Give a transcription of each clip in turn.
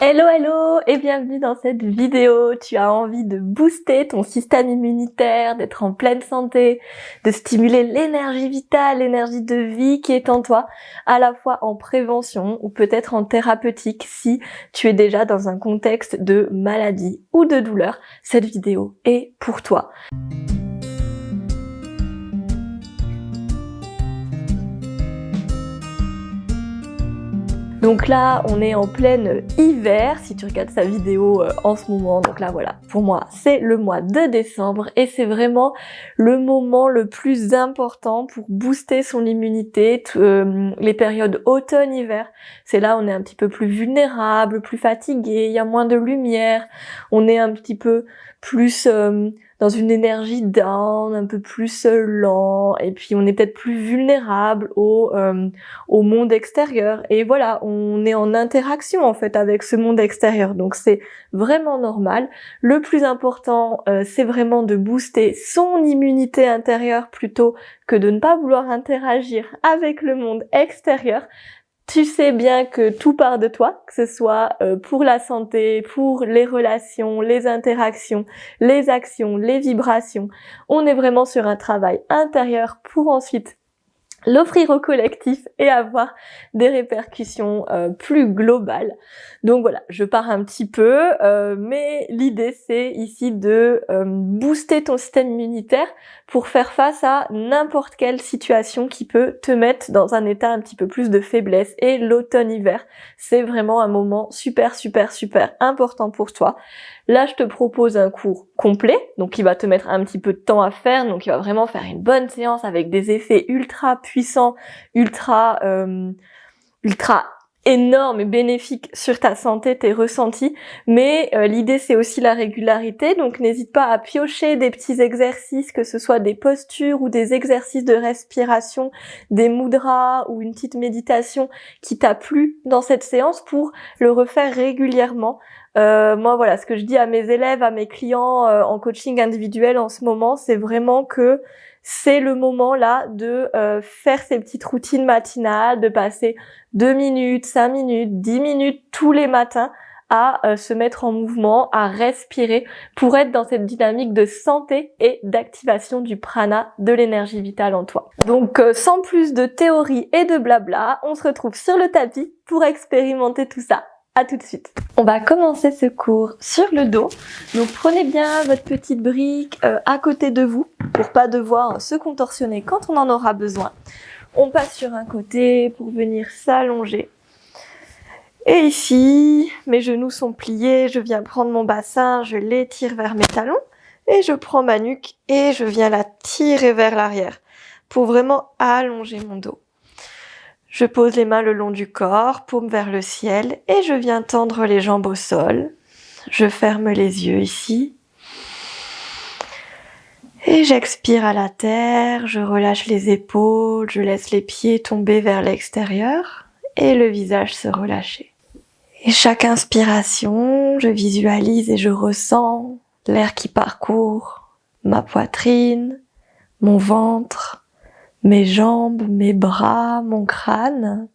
Hello hello et bienvenue dans cette vidéo. Tu as envie de booster ton système immunitaire, d'être en pleine santé, de stimuler l'énergie vitale, l'énergie de vie qui est en toi, à la fois en prévention ou peut-être en thérapeutique si tu es déjà dans un contexte de maladie ou de douleur. Cette vidéo est pour toi. Donc là, on est en plein hiver, si tu regardes sa vidéo en ce moment. Donc là, voilà, pour moi, c'est le mois de décembre et c'est vraiment le moment le plus important pour booster son immunité. Les périodes automne-hiver, c'est là où on est un petit peu plus vulnérable, plus fatigué, il y a moins de lumière, on est un petit peu plus dans une énergie down, un peu plus lent, et puis on est peut-être plus vulnérable au monde extérieur. Et voilà, on est en interaction en fait avec ce monde extérieur, donc c'est vraiment normal. Le plus important, c'est vraiment de booster son immunité intérieure plutôt que de ne pas vouloir interagir avec le monde extérieur. Tu sais bien que tout part de toi, que ce soit pour la santé, pour les relations, les interactions, les actions, les vibrations. On est vraiment sur un travail intérieur pour ensuite l'offrir au collectif et avoir des répercussions plus globales. Donc voilà, je pars un petit peu, mais l'idée c'est ici de booster ton système immunitaire pour faire face à n'importe quelle situation qui peut te mettre dans un état un petit peu plus de faiblesse. Et l'automne-hiver, c'est vraiment un moment super important pour toi. Là, je te propose un cours complet, donc il va te mettre un petit peu de temps à faire, donc il va vraiment faire une bonne séance avec des effets ultra puissants, ultra énormes et bénéfiques sur ta santé, tes ressentis. Mais l'idée, c'est aussi la régularité, donc n'hésite pas à piocher des petits exercices, que ce soit des postures ou des exercices de respiration, des mudras ou une petite méditation qui t'a plu dans cette séance pour le refaire régulièrement. Moi voilà, ce que je dis à mes élèves, à mes clients en coaching individuel en ce moment, c'est vraiment que c'est le moment là de faire ces petites routines matinales, de passer 2 minutes, 5 minutes, 10 minutes tous les matins à se mettre en mouvement, à respirer pour être dans cette dynamique de santé et d'activation du prana, de l'énergie vitale en toi. Donc sans plus de théorie et de blabla, on se retrouve sur le tapis pour expérimenter tout ça. À tout de suite. On va commencer ce cours sur le dos. Donc prenez bien votre petite brique à côté de vous pour pas devoir se contorsionner quand on en aura besoin. On passe sur un côté pour venir s'allonger. Et ici, mes genoux sont pliés, je viens prendre mon bassin, je l'étire vers mes talons et je prends ma nuque et je viens la tirer vers l'arrière pour vraiment allonger mon dos. Je pose les mains le long du corps, paume vers le ciel, et je viens tendre les jambes au sol. Je ferme les yeux ici. Et j'expire à la terre, je relâche les épaules, je laisse les pieds tomber vers l'extérieur, et le visage se relâcher. Et chaque inspiration, je visualise et je ressens l'air qui parcourt ma poitrine, mon ventre, mes jambes, mes bras, mon crâne.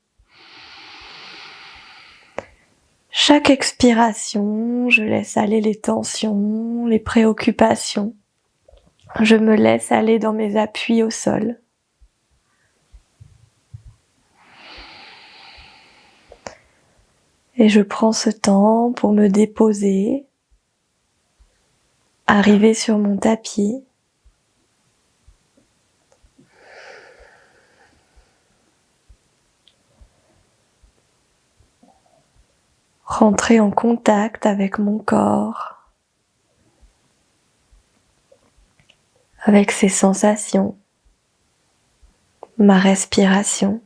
Chaque expiration, je laisse aller les tensions, les préoccupations. Je me laisse aller dans mes appuis au sol. Et je prends ce temps pour me déposer, arriver sur mon tapis. Rentrer en contact avec mon corps, avec ses sensations, ma respiration.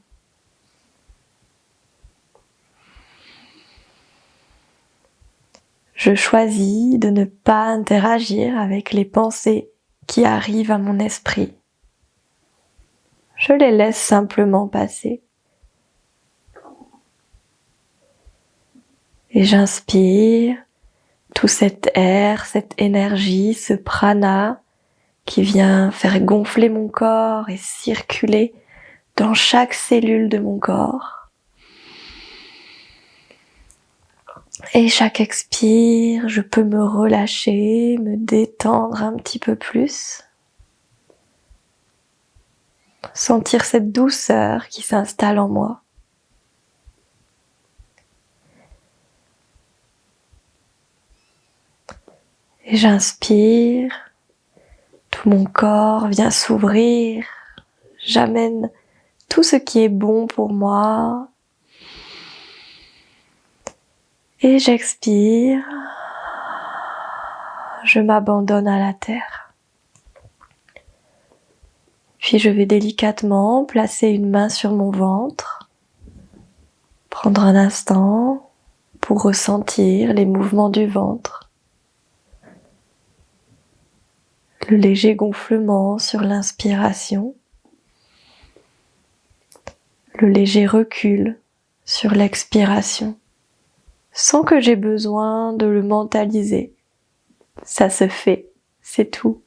Je choisis de ne pas interagir avec les pensées qui arrivent à mon esprit. Je les laisse simplement passer. Et j'inspire tout cet air, cette énergie, ce prana qui vient faire gonfler mon corps et circuler dans chaque cellule de mon corps. Et chaque expire, je peux me relâcher, me détendre un petit peu plus. Sentir cette douceur qui s'installe en moi. Et j'inspire, tout mon corps vient s'ouvrir, j'amène tout ce qui est bon pour moi. Et j'expire, je m'abandonne à la terre. Puis je vais délicatement placer une main sur mon ventre, prendre un instant pour ressentir les mouvements du ventre, le léger gonflement sur l'inspiration, le léger recul sur l'expiration, sans que j'aie besoin de le mentaliser. Ça se fait, c'est tout.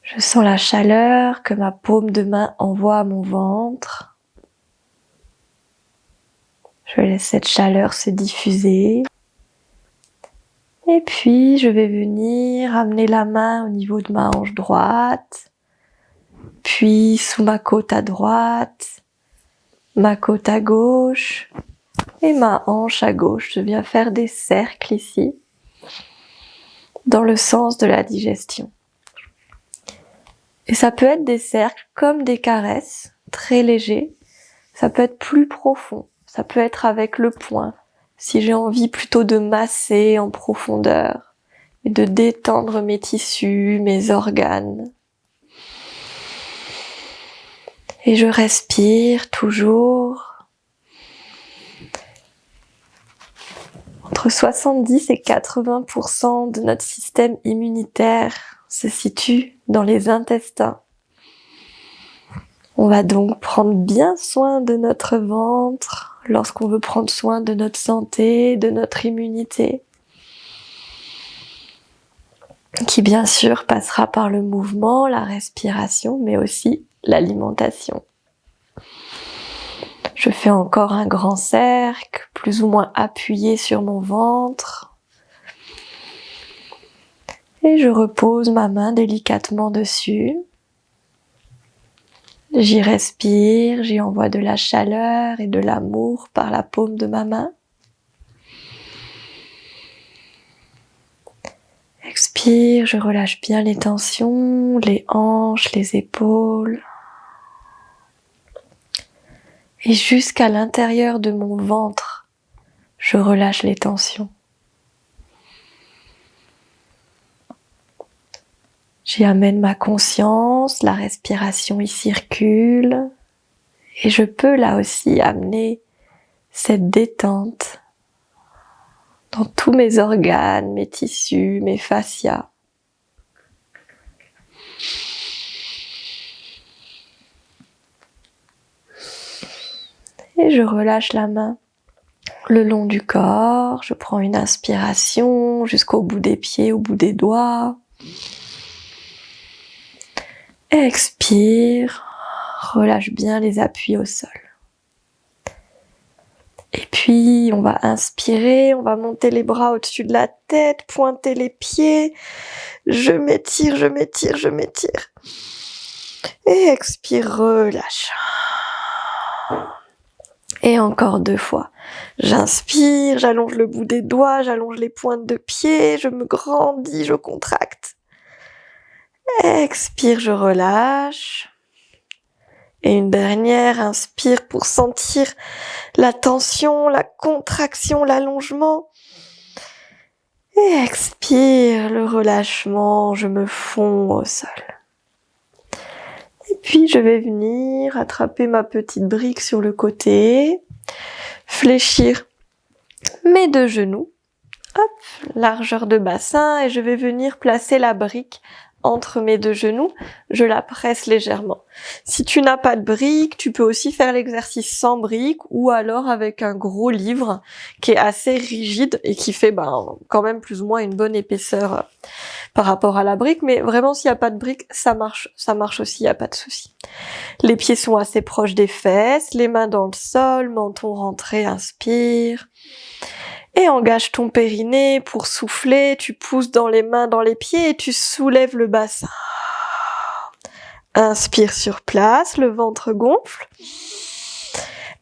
Je sens la chaleur que ma paume de main envoie à mon ventre. Je laisse cette chaleur se diffuser. Et puis, je vais venir amener la main au niveau de ma hanche droite, puis sous ma côte à droite, ma côte à gauche et ma hanche à gauche. Je viens faire des cercles ici, dans le sens de la digestion. Et ça peut être des cercles comme des caresses, très légers. Ça peut être plus profond. Ça peut être avec le poing, si j'ai envie plutôt de masser en profondeur et de détendre mes tissus, mes organes. Et je respire toujours. Entre 70 et 80% de notre système immunitaire se situe dans les intestins. On va donc prendre bien soin de notre ventre lorsqu'on veut prendre soin de notre santé, de notre immunité, qui bien sûr passera par le mouvement, la respiration, mais aussi l'alimentation. Je fais encore un grand cercle, plus ou moins appuyé sur mon ventre. Et je repose ma main délicatement dessus. J'y respire, j'y envoie de la chaleur et de l'amour par la paume de ma main. Expire, je relâche bien les tensions, les hanches, les épaules. Et jusqu'à l'intérieur de mon ventre, je relâche les tensions. J'y amène ma conscience, la respiration y circule. Et je peux là aussi amener cette détente dans tous mes organes, mes tissus, mes fascias. Et je relâche la main le long du corps. Je prends une inspiration jusqu'au bout des pieds, au bout des doigts. Expire, relâche bien les appuis au sol. Et puis, on va inspirer, on va monter les bras au-dessus de la tête, pointer les pieds. Je m'étire, je m'étire, je m'étire. Et expire, relâche. Et encore 2 fois. J'inspire, j'allonge le bout des doigts, j'allonge les pointes de pied, je me grandis, je contracte. Expire, je relâche. Et une dernière, inspire pour sentir la tension, la contraction, l'allongement. Et expire, le relâchement, je me fonds au sol. Et puis je vais venir attraper ma petite brique sur le côté, fléchir mes 2 genoux, hop, largeur de bassin, et je vais venir placer la brique entre mes deux genoux, je la presse légèrement. Si tu n'as pas de briques, tu peux aussi faire l'exercice sans briques ou alors avec un gros livre qui est assez rigide et qui fait quand même plus ou moins une bonne épaisseur par rapport à la brique, mais vraiment s'il n'y a pas de briques, ça marche aussi, il n'y a pas de souci. Les pieds sont assez proches des fesses, les mains dans le sol, menton rentré, inspire. Et engage ton périnée pour souffler, tu pousses dans les mains, dans les pieds et tu soulèves le bassin. Inspire sur place, le ventre gonfle.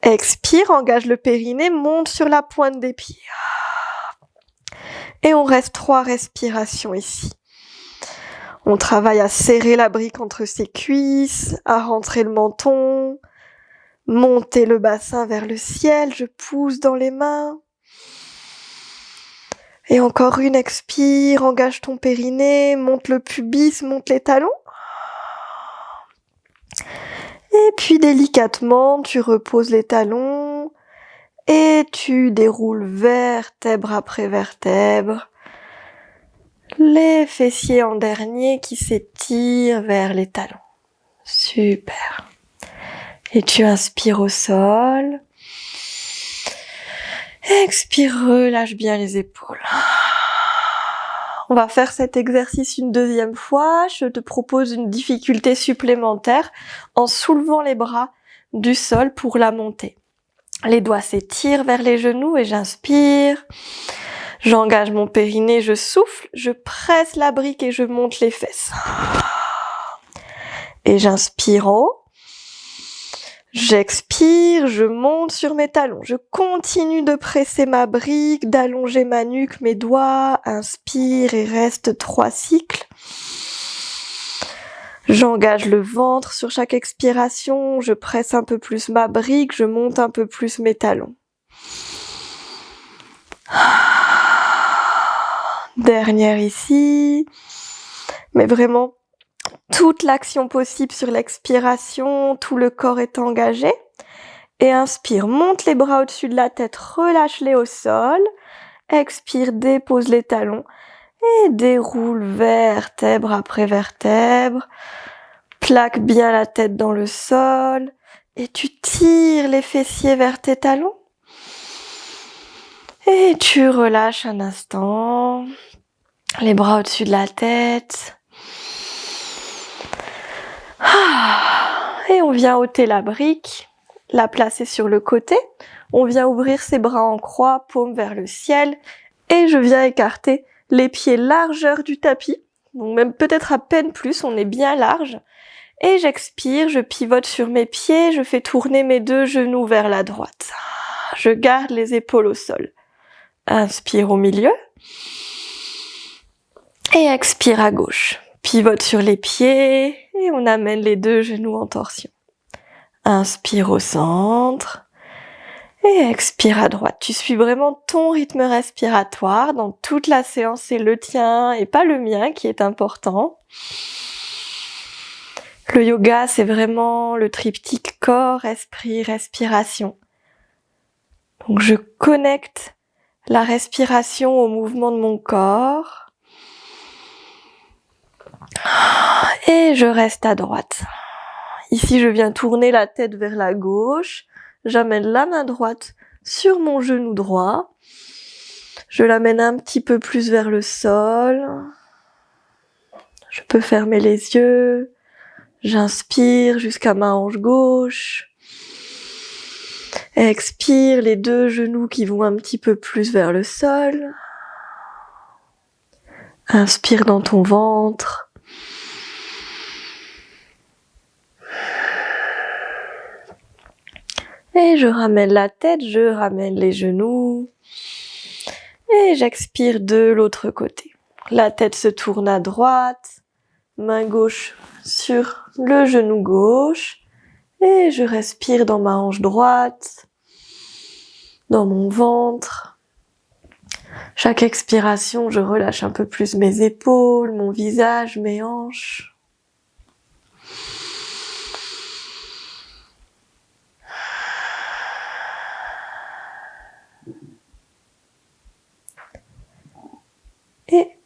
Expire, engage le périnée, monte sur la pointe des pieds. Et on reste 3 respirations ici. On travaille à serrer la brique entre ses cuisses, à rentrer le menton, monter le bassin vers le ciel, je pousse dans les mains. Et encore une, expire, engage ton périnée, monte le pubis, monte les talons. Et puis délicatement, tu reposes les talons et tu déroules vertèbre après vertèbre. Les fessiers en dernier qui s'étirent vers les talons. Super. Et tu inspires au sol. Expire, relâche bien les épaules. On va faire cet exercice une deuxième fois. Je te propose une difficulté supplémentaire en soulevant les bras du sol pour la montée. Les doigts s'étirent vers les genoux et j'inspire. J'engage mon périnée, je souffle, je presse la brique et je monte les fesses. Et j'inspire en haut. J'expire, je monte sur mes talons. Je continue de presser ma brique, d'allonger ma nuque, mes doigts. Inspire et reste 3 cycles. J'engage le ventre sur chaque expiration. Je presse un peu plus ma brique, je monte un peu plus mes talons. Dernière ici. Mais vraiment, toute l'action possible sur l'expiration, tout le corps est engagé. Et inspire, monte les bras au-dessus de la tête, relâche-les au sol. Expire, dépose les talons et déroule vertèbre après vertèbre. Plaque bien la tête dans le sol et tu tires les fessiers vers tes talons. Et tu relâches un instant. Les bras au-dessus de la tête. Et on vient ôter la brique, la placer sur le côté. On vient ouvrir ses bras en croix, paume vers le ciel. Et je viens écarter les pieds largeur du tapis. Donc même peut-être à peine plus, on est bien large. Et j'expire, je pivote sur mes pieds, je fais tourner mes 2 genoux vers la droite. Je garde les épaules au sol. Inspire au milieu. Et expire à gauche. Pivote sur les pieds et on amène les 2 genoux en torsion. Inspire au centre et expire à droite. Tu suis vraiment ton rythme respiratoire dans toute la séance, c'est le tien et pas le mien qui est important. Le yoga, c'est vraiment le triptyque corps, esprit, respiration. Donc je connecte la respiration au mouvement de mon corps. Et je reste à droite. Ici, je viens tourner la tête vers la gauche. J'amène la main droite sur mon genou droit. Je l'amène un petit peu plus vers le sol. Je peux fermer les yeux. J'inspire jusqu'à ma hanche gauche. Expire, les 2 genoux qui vont un petit peu plus vers le sol. Inspire dans ton ventre. Et je ramène la tête, je ramène les genoux. Et j'expire de l'autre côté. La tête se tourne à droite. Main gauche sur le genou gauche. Et je respire dans ma hanche droite. Dans mon ventre. Chaque expiration, je relâche un peu plus mes épaules, mon visage, mes hanches. Et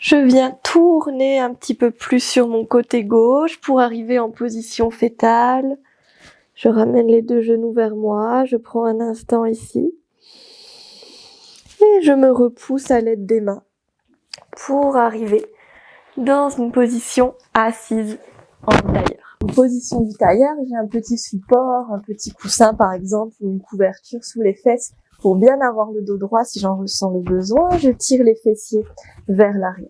Je viens tourner un petit peu plus sur mon côté gauche pour arriver en position fétale. Je ramène les deux genoux vers moi, je prends un instant ici. Et je me repousse à l'aide des mains pour arriver dans une position assise en tailleur. En position du tailleur, j'ai un petit support, un petit coussin par exemple, ou une couverture sous les fesses pour bien avoir le dos droit si j'en ressens le besoin. Je tire les fessiers vers l'arrière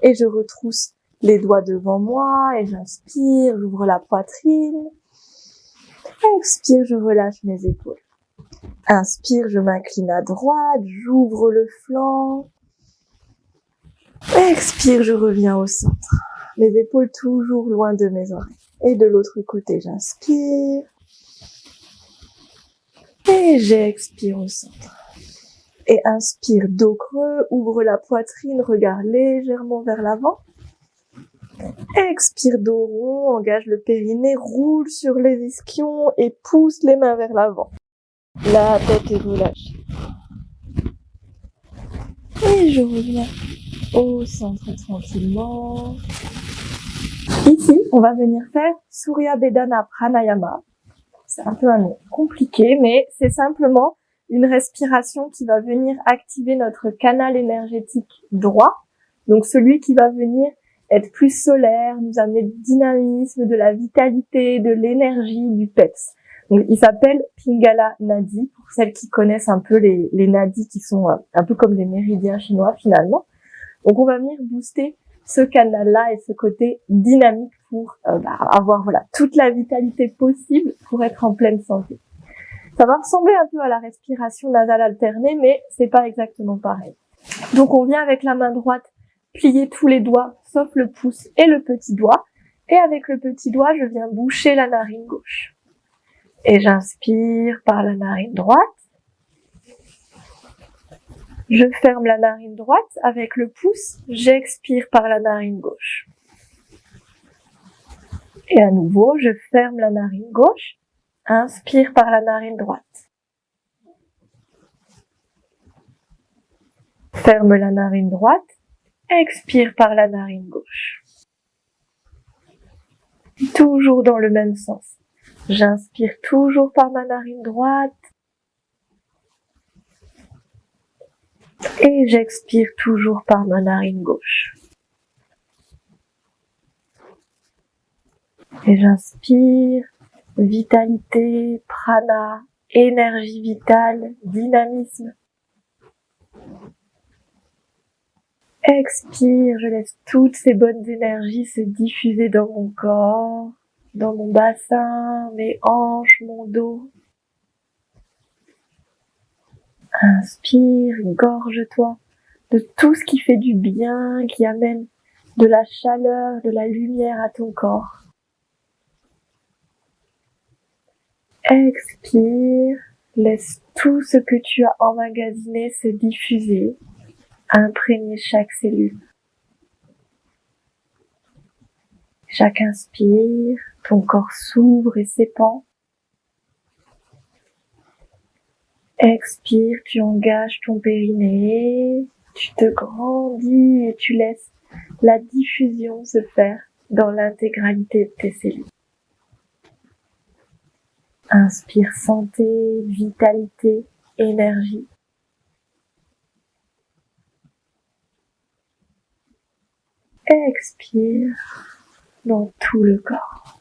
et je retrousse les doigts devant moi et j'inspire, j'ouvre la poitrine. Expire, je relâche mes épaules. Inspire, je m'incline à droite, j'ouvre le flanc. Expire, je reviens au centre. Les épaules toujours loin de mes oreilles. Et de l'autre côté, j'inspire. Et j'expire au centre. Et inspire, dos creux, ouvre la poitrine, regarde légèrement vers l'avant. Expire, dos rond, engage le périnée, roule sur les ischions et pousse les mains vers l'avant. La tête est relâchée. Et je reviens au centre tranquillement. Ici, on va venir faire Surya Bedana Pranayama. C'est un peu un nom compliqué, mais c'est simplement une respiration qui va venir activer notre canal énergétique droit. Donc celui qui va venir être plus solaire, nous amener du dynamisme, de la vitalité, de l'énergie, du peps. Donc, il s'appelle Pingala Nadi, pour celles qui connaissent un peu les nadis qui sont un peu comme les méridiens chinois finalement. Donc on va venir booster ce canal-là et ce côté dynamique pour avoir toute la vitalité possible pour être en pleine santé. Ça va ressembler un peu à la respiration nasale alternée, mais c'est pas exactement pareil. Donc on vient avec la main droite plier tous les doigts, sauf le pouce et le petit doigt. Et avec le petit doigt, je viens boucher la narine gauche. Et j'inspire par la narine droite. Je ferme la narine droite avec le pouce, j'expire par la narine gauche. Et à nouveau, je ferme la narine gauche, inspire par la narine droite. Ferme la narine droite, expire par la narine gauche. Toujours dans le même sens. J'inspire toujours par ma narine droite. Et j'expire toujours par ma narine gauche. Et j'inspire, vitalité, prana, énergie vitale, dynamisme. Expire, je laisse toutes ces bonnes énergies se diffuser dans mon corps, dans mon bassin, mes hanches, mon dos. Inspire, gorge-toi de tout ce qui fait du bien, qui amène de la chaleur, de la lumière à ton corps. Expire, laisse tout ce que tu as emmagasiné se diffuser, imprégner chaque cellule. Chaque inspire, ton corps s'ouvre et s'épand. Expire, tu engages ton périnée, tu te grandis et tu laisses la diffusion se faire dans l'intégralité de tes cellules. Inspire santé, vitalité, énergie. Expire dans tout le corps.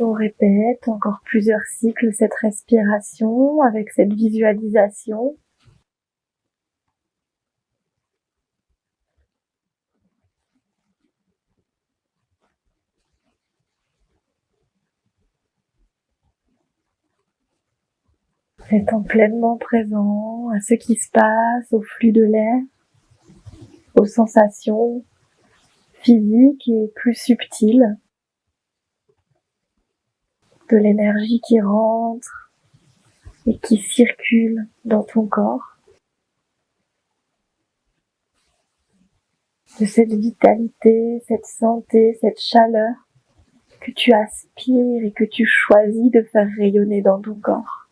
On répète encore plusieurs cycles cette respiration avec cette visualisation. Étant pleinement présent à ce qui se passe, au flux de l'air, aux sensations physiques et plus subtiles, de l'énergie qui rentre et qui circule dans ton corps, de cette vitalité, cette santé, cette chaleur que tu aspires et que tu choisis de faire rayonner dans ton corps.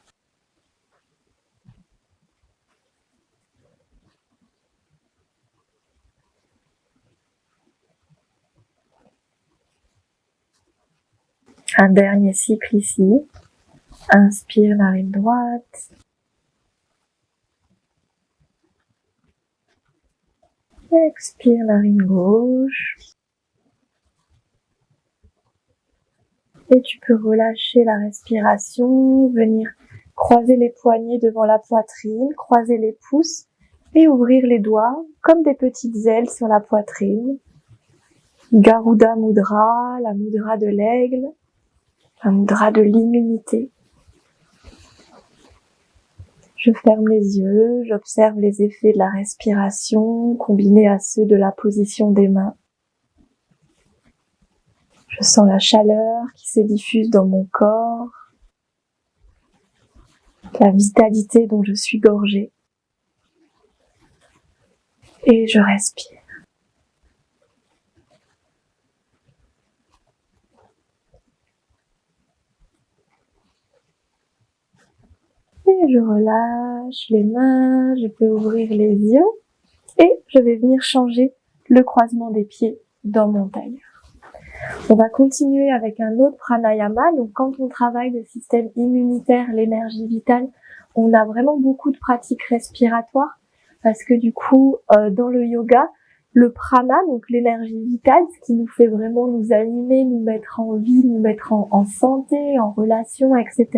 Un dernier cycle ici. Inspire, narine droite. Expire, narine gauche. Et tu peux relâcher la respiration, venir croiser les poignets devant la poitrine, croiser les pouces et ouvrir les doigts comme des petites ailes sur la poitrine. Garuda Mudra, la mudra de l'aigle, la mudra de l'immunité. Je ferme les yeux, j'observe les effets de la respiration combinés à ceux de la position des mains. Je sens la chaleur qui se diffuse dans mon corps, la vitalité dont je suis gorgée. Et je respire. Et je relâche les mains, je peux ouvrir les yeux et je vais venir changer le croisement des pieds dans mon tailleur. On va continuer avec un autre pranayama. Donc quand on travaille le système immunitaire, l'énergie vitale, on a vraiment beaucoup de pratiques respiratoires parce que du coup, dans le yoga, le prana, donc l'énergie vitale, ce qui nous fait vraiment nous animer, nous mettre en vie, nous mettre en santé, en relation, etc.,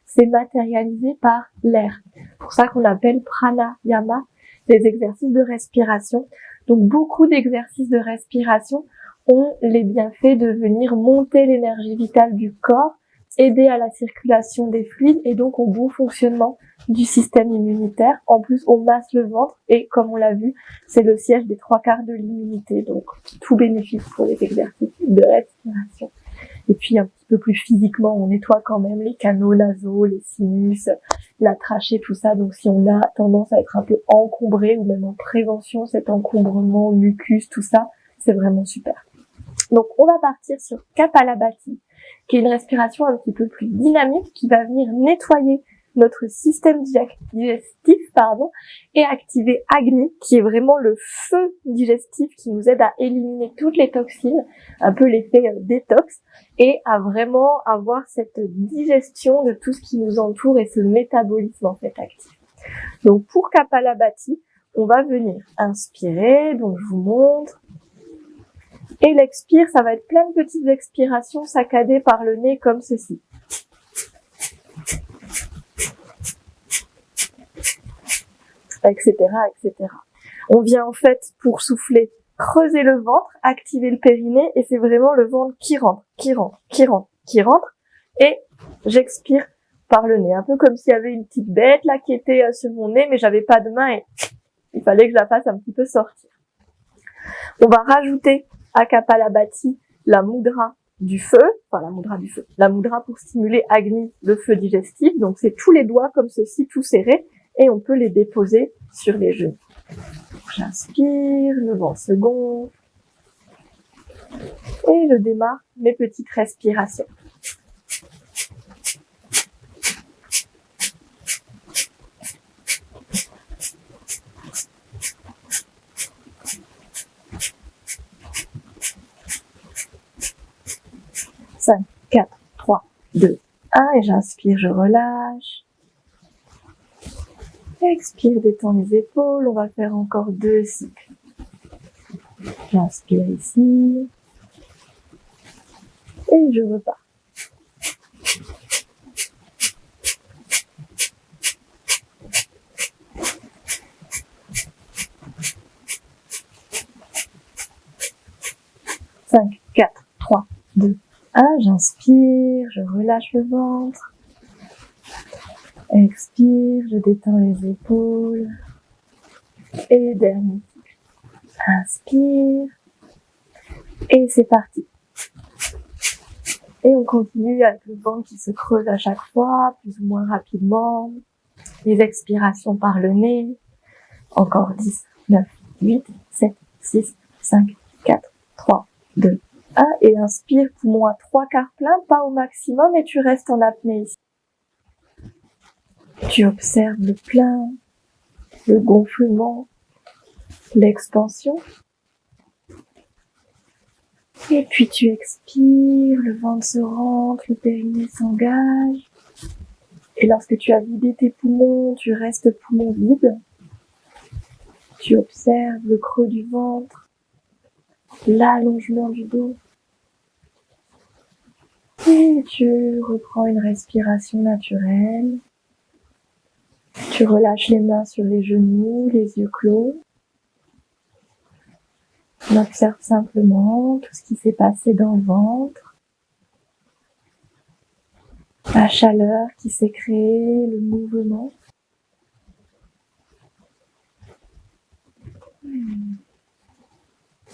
c'est matérialisé par l'air. C'est pour ça qu'on appelle pranayama des exercices de respiration. Donc beaucoup d'exercices de respiration ont les bienfaits de venir monter l'énergie vitale du corps, aider à la circulation des fluides et donc au bon fonctionnement du système immunitaire. En plus, on masse le ventre et comme on l'a vu, c'est le siège des 3/4 de l'immunité. Donc, tout bénéfice pour les exercices de respiration. Et puis, un petit peu plus physiquement, on nettoie quand même les canaux nasaux, les sinus, la trachée, tout ça. Donc, si on a tendance à être un peu encombré ou même en prévention, cet encombrement, mucus, tout ça, c'est vraiment super. Donc, on va partir sur Kapalabhati, qui est une respiration un petit peu plus dynamique, qui va venir nettoyer notre système digestif, et activer Agni, qui est vraiment le feu digestif qui nous aide à éliminer toutes les toxines, un peu l'effet détox, et à vraiment avoir cette digestion de tout ce qui nous entoure et ce métabolisme en fait actif. Donc, pour Kapalabhati, on va venir inspirer, donc je vous montre. Et l'expire, ça va être plein de petites expirations saccadées par le nez comme ceci. Etc., etc. On vient en fait, pour souffler, creuser le ventre, activer le périnée, et c'est vraiment le ventre qui rentre, qui rentre, qui rentre, qui rentre, et j'expire par le nez. Un peu comme s'il y avait une petite bête là qui était sur mon nez, mais j'avais pas de main et il fallait que je la fasse un petit peu sortir. On va rajouter à Kapalabhati la mudra du feu, la mudra pour stimuler Agni, le feu digestif. Donc c'est tous les doigts comme ceci, tout serrés, et on peut les déposer sur les genoux. J'inspire, le ventre se gonfle, et je démarre mes petites respirations. Cinq, 4, 3, 2, 1, et j'inspire, je relâche. Expire, détends les épaules, on va faire encore 2 cycles. J'inspire ici, et je repars. Cinq, 4, 3, 2, 1, j'inspire, je relâche le ventre. Expire, je détends les épaules. Et dernier cycle. Inspire. Et c'est parti. Et on continue avec le ventre qui se creuse à chaque fois, plus ou moins rapidement. Les expirations par le nez. Encore 10, 9, 8, 7, 6, 5, 4, 3, 2, 1. Et inspire, poumon à 3/4 plein, pas au maximum, et tu restes en apnée ici. Tu observes le plein, le gonflement, l'expansion. Et puis tu expires, le ventre se rentre, le périnée s'engage. Et lorsque tu as vidé tes poumons, tu restes poumon vide. Tu observes le creux du ventre, l'allongement du dos. Et tu reprends une respiration naturelle. Tu relâches les mains sur les genoux, les yeux clos. On observe simplement tout ce qui s'est passé dans le ventre. La chaleur qui s'est créée, le mouvement.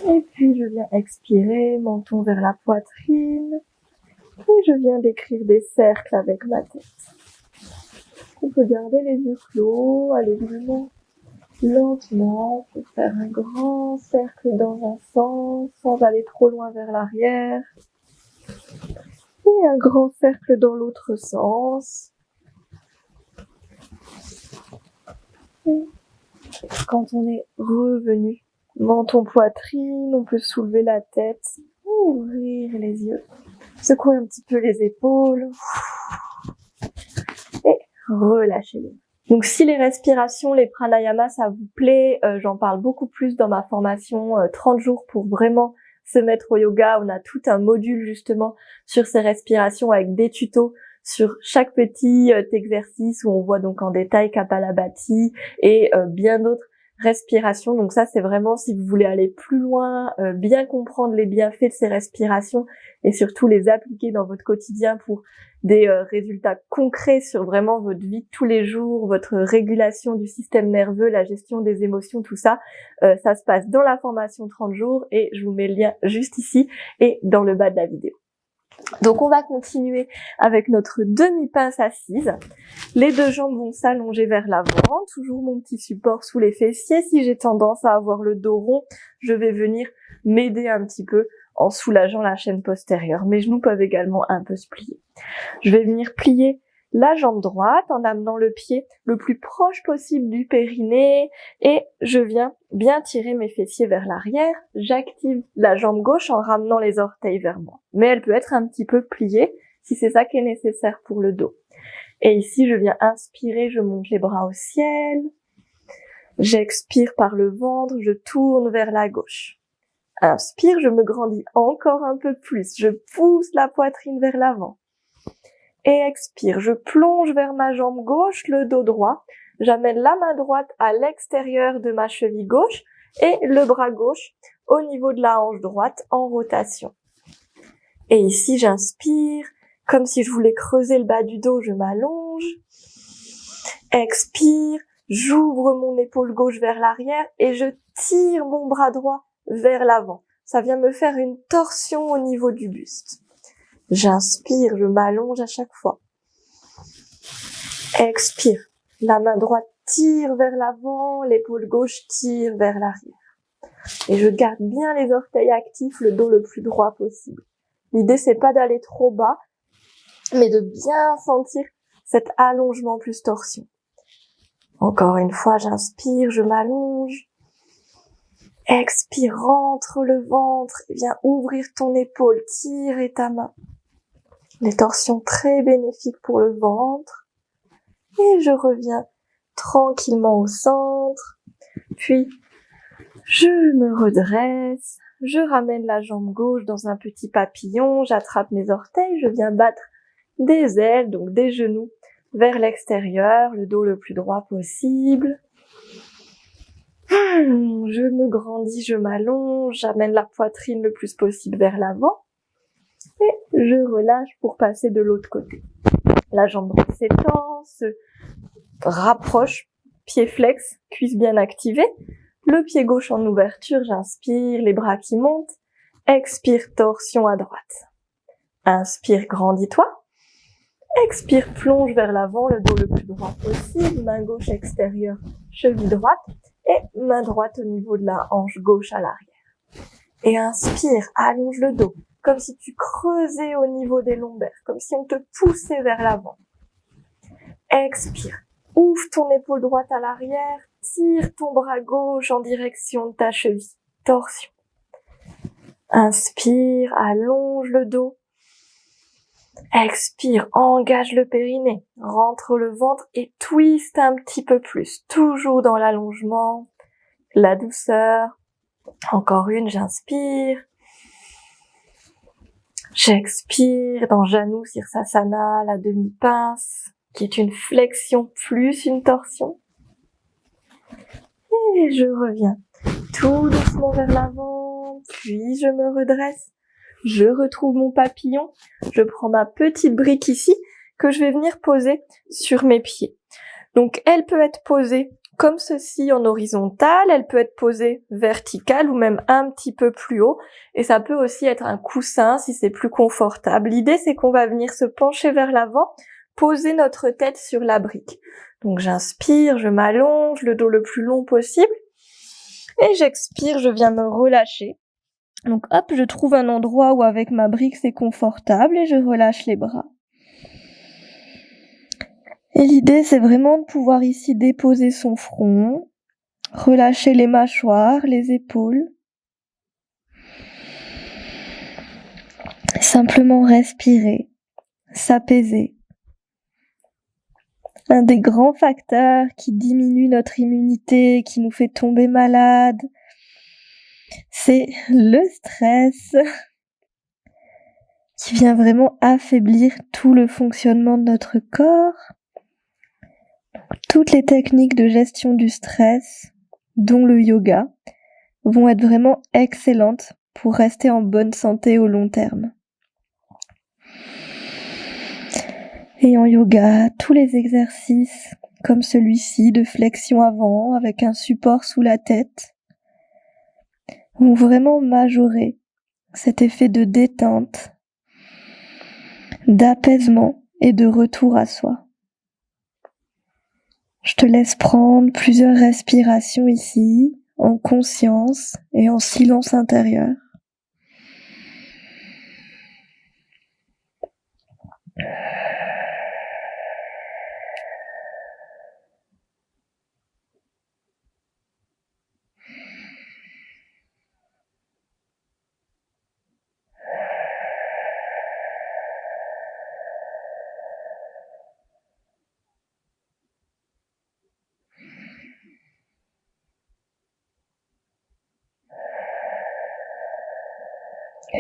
Et puis je viens expirer, menton vers la poitrine. Et je viens d'écrire des cercles avec ma tête. On peut garder les yeux clos, aller vraiment lentement pour faire un grand cercle dans un sens, sans aller trop loin vers l'arrière. Et un grand cercle dans l'autre sens. Et quand on est revenu, menton poitrine, on peut soulever la tête, ouvrir les yeux, secouer un petit peu les épaules et relâcher les mains. Donc si les respirations, les pranayamas, ça vous plaît, j'en parle beaucoup plus dans ma formation 30 jours pour vraiment se mettre au yoga. On a tout un module justement sur ces respirations avec des tutos sur chaque petit exercice où on voit donc en détail Kapalabhati et bien d'autres respirations. Donc ça c'est vraiment si vous voulez aller plus loin, bien comprendre les bienfaits de ces respirations et surtout les appliquer dans votre quotidien pour des résultats concrets sur vraiment votre vie de tous les jours, votre régulation du système nerveux, la gestion des émotions, tout ça. Ça se passe dans la formation 30 jours et je vous mets le lien juste ici et dans le bas de la vidéo. Donc on va continuer avec notre demi-pince assise. Les deux jambes vont s'allonger vers l'avant, toujours mon petit support sous les fessiers. Si j'ai tendance à avoir le dos rond, je vais venir m'aider un petit peu en soulageant la chaîne postérieure. Mes genoux peuvent également un peu se plier. Je vais venir plier la jambe droite en amenant le pied le plus proche possible du périnée et je viens bien tirer mes fessiers vers l'arrière. J'active la jambe gauche en ramenant les orteils vers moi. Mais elle peut être un petit peu pliée si c'est ça qui est nécessaire pour le dos. Et ici, je viens inspirer, je monte les bras au ciel. J'expire par le ventre, je tourne vers la gauche. Inspire, je me grandis encore un peu plus. Je pousse la poitrine vers l'avant. Et expire, je plonge vers ma jambe gauche, le dos droit. J'amène la main droite à l'extérieur de ma cheville gauche et le bras gauche au niveau de la hanche droite en rotation. Et ici, j'inspire, comme si je voulais creuser le bas du dos, je m'allonge. Expire, j'ouvre mon épaule gauche vers l'arrière et je tire mon bras droit vers l'avant. Ça vient me faire une torsion au niveau du buste. J'inspire, je m'allonge à chaque fois. Expire, la main droite tire vers l'avant, l'épaule gauche tire vers l'arrière. Et je garde bien les orteils actifs, le dos le plus droit possible. L'idée, c'est pas d'aller trop bas, mais de bien sentir cet allongement plus torsion. Encore une fois, j'inspire, je m'allonge. Expire, rentre le ventre et viens ouvrir ton épaule, tire ta main. Des torsions très bénéfiques pour le ventre. Et je reviens tranquillement au centre. Puis, je me redresse. Je ramène la jambe gauche dans un petit papillon. J'attrape mes orteils. Je viens battre des ailes, donc des genoux, vers l'extérieur. Le dos le plus droit possible. Je me grandis, je m'allonge. J'amène la poitrine le plus possible vers l'avant. Et je relâche pour passer de l'autre côté. La jambe droite s'étend, se rapproche, pied flex, cuisse bien activée. Le pied gauche en ouverture, j'inspire, les bras qui montent. Expire, torsion à droite. Inspire, grandis-toi. Expire, plonge vers l'avant, le dos le plus droit possible. Main gauche extérieure, cheville droite. Et main droite au niveau de la hanche gauche à l'arrière. Et inspire, allonge le dos. Comme si tu creusais au niveau des lombaires, comme si on te poussait vers l'avant. Expire, ouvre ton épaule droite à l'arrière, tire ton bras gauche en direction de ta cheville, torsion. Inspire, allonge le dos. Expire, engage le périnée. Rentre le ventre et twist un petit peu plus. Toujours dans l'allongement, la douceur. Encore une, j'inspire. J'expire dans Janu Sirsasana, la demi-pince, qui est une flexion plus une torsion. Et je reviens tout doucement vers l'avant, puis je me redresse. Je retrouve mon papillon. Je prends ma petite brique ici que je vais venir poser sur mes pieds. Donc elle peut être posée comme ceci en horizontale, elle peut être posée verticale ou même un petit peu plus haut. Et ça peut aussi être un coussin si c'est plus confortable. L'idée c'est qu'on va venir se pencher vers l'avant, poser notre tête sur la brique. Donc j'inspire, je m'allonge, le dos le plus long possible. Et j'expire, je viens me relâcher. Donc hop, je trouve un endroit où avec ma brique c'est confortable et je relâche les bras. Et l'idée c'est vraiment de pouvoir ici déposer son front, relâcher les mâchoires, les épaules. Simplement respirer, s'apaiser. Un des grands facteurs qui diminue notre immunité, qui nous fait tomber malade, c'est le stress qui vient vraiment affaiblir tout le fonctionnement de notre corps. Toutes les techniques de gestion du stress, dont le yoga, vont être vraiment excellentes pour rester en bonne santé au long terme. Et en yoga, tous les exercices comme celui-ci de flexion avant avec un support sous la tête vont vraiment majorer cet effet de détente, d'apaisement et de retour à soi. Je te laisse prendre plusieurs respirations ici, en conscience et en silence intérieur.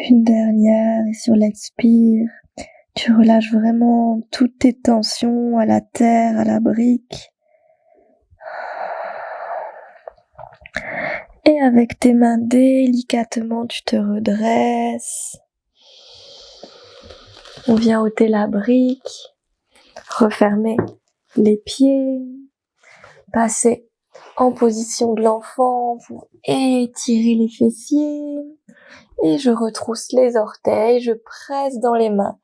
Une dernière, et sur l'expire, tu relâches vraiment toutes tes tensions à la terre, à la brique. Et avec tes mains délicatement, tu te redresses. On vient ôter la brique, refermer les pieds, passer en position de l'enfant pour étirer les fessiers. Et je retrousse les orteils, je presse dans les mains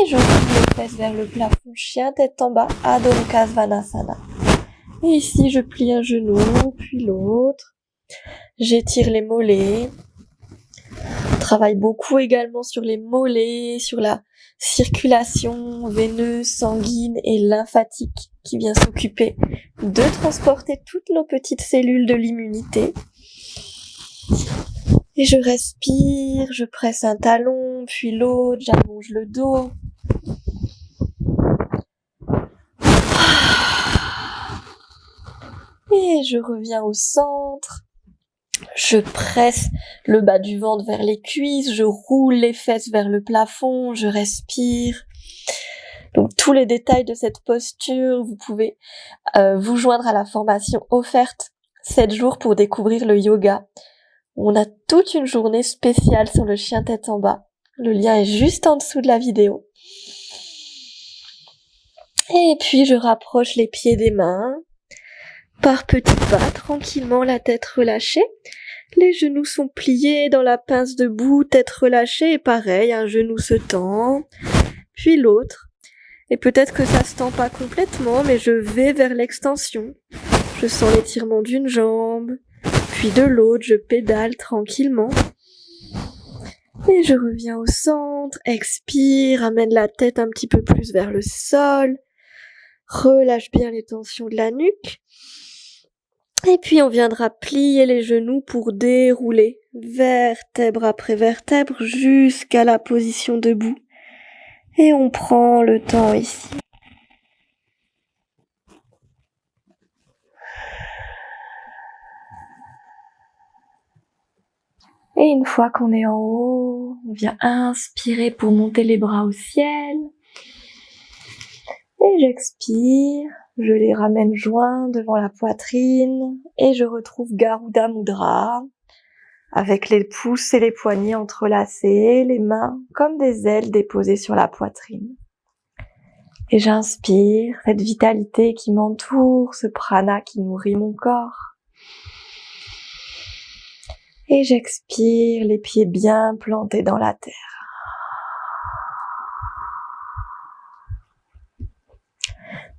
et je roule les fesses vers le plafond, chien tête en bas, Adho Mukha Svanasana. Et ici, je plie un genou, puis l'autre. J'étire les mollets. On travaille beaucoup également sur les mollets, sur la circulation veineuse, sanguine et lymphatique qui vient s'occuper de transporter toutes nos petites cellules de l'immunité. Et je respire, je presse un talon, puis l'autre, j'allonge le dos. Et je reviens au centre. Je presse le bas du ventre vers les cuisses, je roule les fesses vers le plafond, je respire. Donc tous les détails de cette posture, vous pouvez vous joindre à la formation offerte 7 jours pour découvrir le yoga. On a toute une journée spéciale sur le chien tête en bas. Le lien est juste en dessous de la vidéo. Et puis je rapproche les pieds des mains. Par petits pas, tranquillement, la tête relâchée. Les genoux sont pliés dans la pince debout, tête relâchée. Et pareil, un genou se tend, puis l'autre. Et peut-être que ça se tend pas complètement, mais je vais vers l'extension. Je sens l'étirement d'une jambe. Puis de l'autre, je pédale tranquillement. Et je reviens au centre, expire, amène la tête un petit peu plus vers le sol. Relâche bien les tensions de la nuque. Et puis on viendra plier les genoux pour dérouler vertèbre après vertèbre jusqu'à la position debout. Et on prend le temps ici. Et une fois qu'on est en haut, on vient inspirer pour monter les bras au ciel. Et j'expire, je les ramène joints devant la poitrine et je retrouve Garuda Mudra avec les pouces et les poignets entrelacés, les mains comme des ailes déposées sur la poitrine. Et j'inspire cette vitalité qui m'entoure, ce prana qui nourrit mon corps. Et j'expire, les pieds bien plantés dans la terre.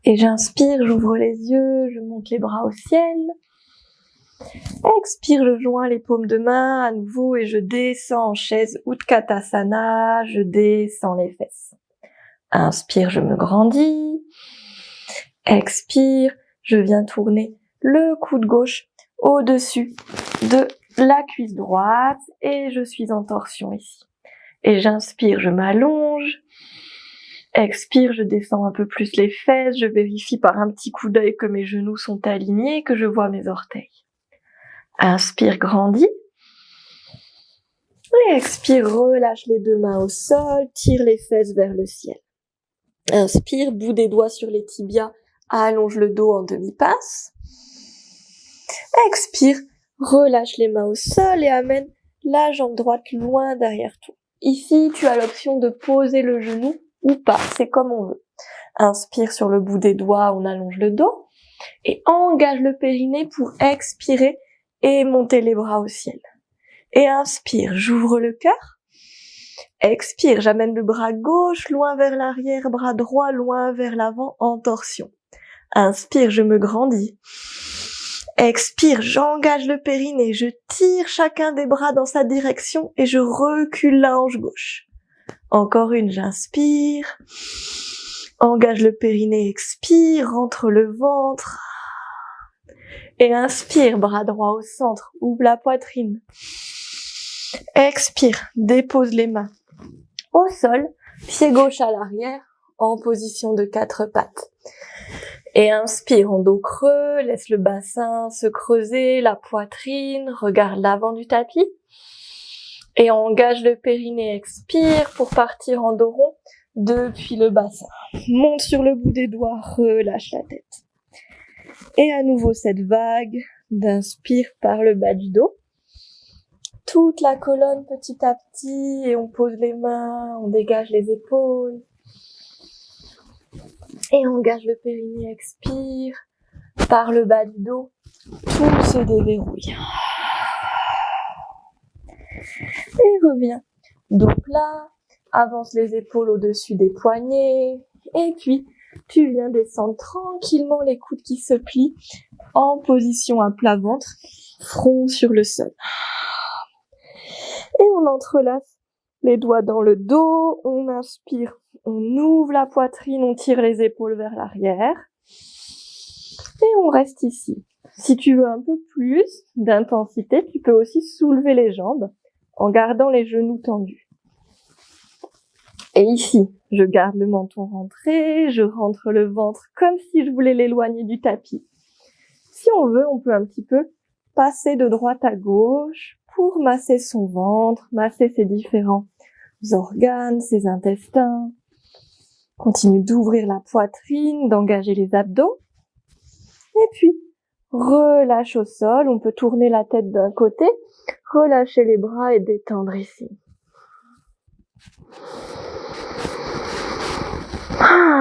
Et j'inspire, j'ouvre les yeux, je monte les bras au ciel. Expire, je joins les paumes de main à nouveau et je descends en chaise Utkatasana, je descends les fesses. Inspire, je me grandis. Expire, je viens tourner le coude gauche au-dessus de la cuisse droite et je suis en torsion ici. Et j'inspire, je m'allonge. Expire, je descends un peu plus les fesses, je vérifie par un petit coup d'œil que mes genoux sont alignés, que je vois mes orteils. Inspire, grandis. Et expire, relâche les deux mains au sol, tire les fesses vers le ciel. Inspire, bout des doigts sur les tibias, allonge le dos en demi-passe. Expire, relâche les mains au sol et amène la jambe droite loin derrière toi. Ici, tu as l'option de poser le genou ou pas, c'est comme on veut. Inspire sur le bout des doigts, on allonge le dos et engage le périnée pour expirer et monter les bras au ciel. Et inspire, j'ouvre le cœur. Expire, j'amène le bras gauche loin vers l'arrière, bras droit loin vers l'avant en torsion. Inspire, je me grandis. Expire, j'engage le périnée, je tire chacun des bras dans sa direction et je recule la hanche gauche. Encore une, j'inspire. Engage le périnée, expire, rentre le ventre. Et inspire, bras droit au centre, ouvre la poitrine. Expire, dépose les mains au sol, pied gauche à l'arrière, en position de 4 pattes. Et inspire en dos creux, laisse le bassin se creuser, la poitrine, regarde l'avant du tapis. Et engage le périnée, expire pour partir en dos rond depuis le bassin. Monte sur le bout des doigts, relâche la tête. Et à nouveau cette vague d'inspire par le bas du dos. Toute la colonne petit à petit et on pose les mains, on dégage les épaules. Et on engage le périnée, expire par le bas du dos. Tout se déverrouille. Et reviens. Dos plat, avance les épaules au-dessus des poignets. Et puis, tu viens descendre tranquillement les coudes qui se plient en position à plat ventre, front sur le sol. Et on entrelace les doigts dans le dos, on inspire, on ouvre la poitrine, on tire les épaules vers l'arrière. Et on reste ici. Si tu veux un peu plus d'intensité, tu peux aussi soulever les jambes en gardant les genoux tendus. Et ici, je garde le menton rentré, je rentre le ventre comme si je voulais l'éloigner du tapis. Si on veut, on peut un petit peu passer de droite à gauche pour masser son ventre, masser ses différents organes, ses intestins. Continue d'ouvrir la poitrine, d'engager les abdos. Et puis, relâche au sol. On peut tourner la tête d'un côté, relâcher les bras et détendre ici.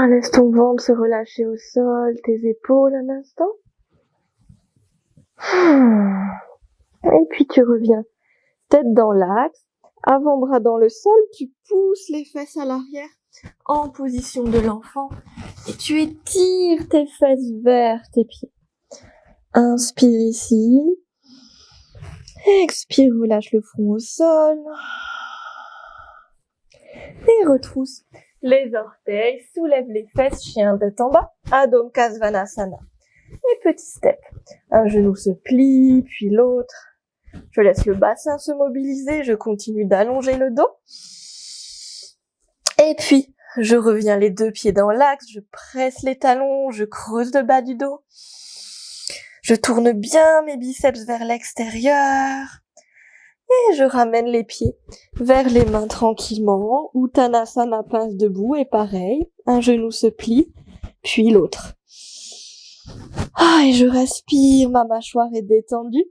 Laisse ton ventre se relâcher au sol, tes épaules un instant. Et puis tu reviens, tête dans l'axe, avant-bras dans le sol, tu pousses les fesses à l'arrière en position de l'enfant et tu étires tes fesses vers tes pieds. Inspire ici, expire, relâche le front au sol et retrousse les orteils, soulève les fesses, chien tête en bas, Adho Mukha Svanasana. Et petit step. Un genou se plie, puis l'autre. Je laisse le bassin se mobiliser, je continue d'allonger le dos. Et puis, je reviens les deux pieds dans l'axe, je presse les talons, je creuse le bas du dos. Je tourne bien mes biceps vers l'extérieur. Et je ramène les pieds vers les mains tranquillement. Uttanasana, pince debout, et pareil, un genou se plie, puis l'autre. Et je respire, ma mâchoire est détendue.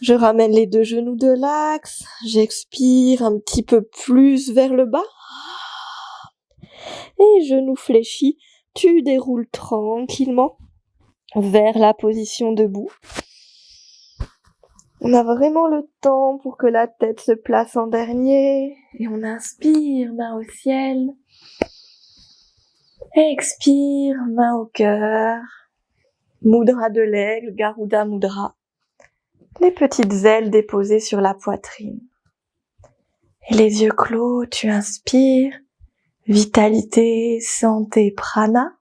Je ramène les deux genoux de l'axe, j'expire un petit peu plus vers le bas. Et genou fléchi, tu déroules tranquillement vers la position debout. On a vraiment le temps pour que la tête se place en dernier. Et on inspire, main au ciel. Expire, main au cœur. Mudra de l'aigle, Garuda Mudra. Les petites ailes déposées sur la poitrine. Et les yeux clos, tu inspires. Vitalité, santé, prana.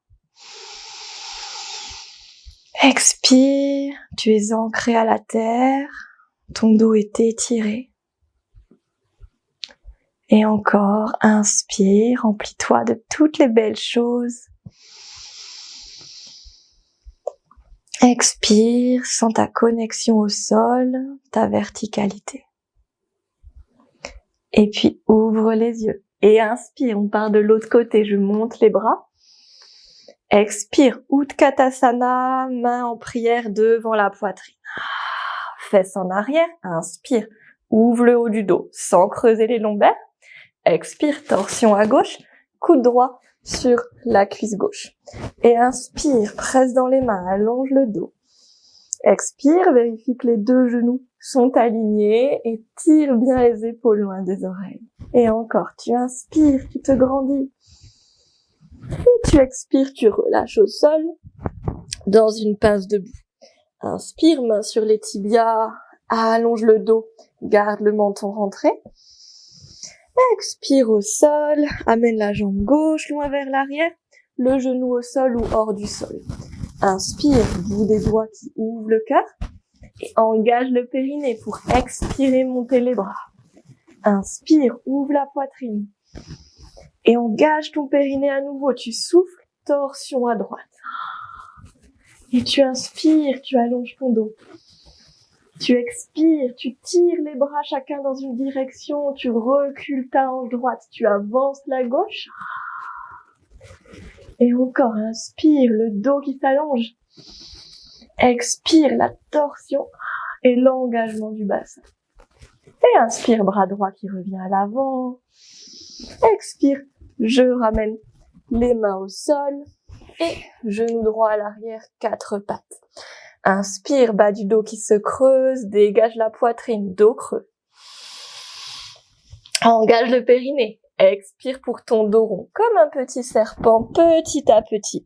Expire, tu es ancré à la terre. Ton dos est étiré. Et encore, inspire, remplis-toi de toutes les belles choses. Expire, sens ta connexion au sol, ta verticalité. Et puis ouvre les yeux. Et inspire, on part de l'autre côté, je monte les bras. Expire, Utkatasana, main en prière devant la poitrine. Fesses en arrière, inspire, ouvre le haut du dos sans creuser les lombaires. Expire, torsion à gauche, coude droit sur la cuisse gauche. Et inspire, presse dans les mains, allonge le dos. Expire, vérifie que les deux genoux sont alignés et tire bien les épaules loin des oreilles. Et encore, tu inspires, tu te grandis. Et tu expires, tu relâches au sol dans une pince debout. Inspire, main sur les tibias, allonge le dos, garde le menton rentré. Expire au sol, amène la jambe gauche loin vers l'arrière, le genou au sol ou hors du sol. Inspire, bout des doigts qui ouvrent le cœur et engage le périnée pour expirer, monter les bras. Inspire, ouvre la poitrine et engage ton périnée à nouveau. Tu souffles, torsion à droite. Et tu inspires, tu allonges ton dos. Tu expires, tu tires les bras chacun dans une direction, tu recules ta hanche droite, tu avances la gauche. Et encore, inspire, le dos qui s'allonge. Expire, la torsion et l'engagement du bassin. Et inspire, bras droit qui revient à l'avant. Expire, je ramène les mains au sol. Et genou droit à l'arrière, 4 pattes. Inspire, bas du dos qui se creuse, dégage la poitrine, dos creux. Engage le périnée. Expire pour ton dos rond, comme un petit serpent, petit à petit.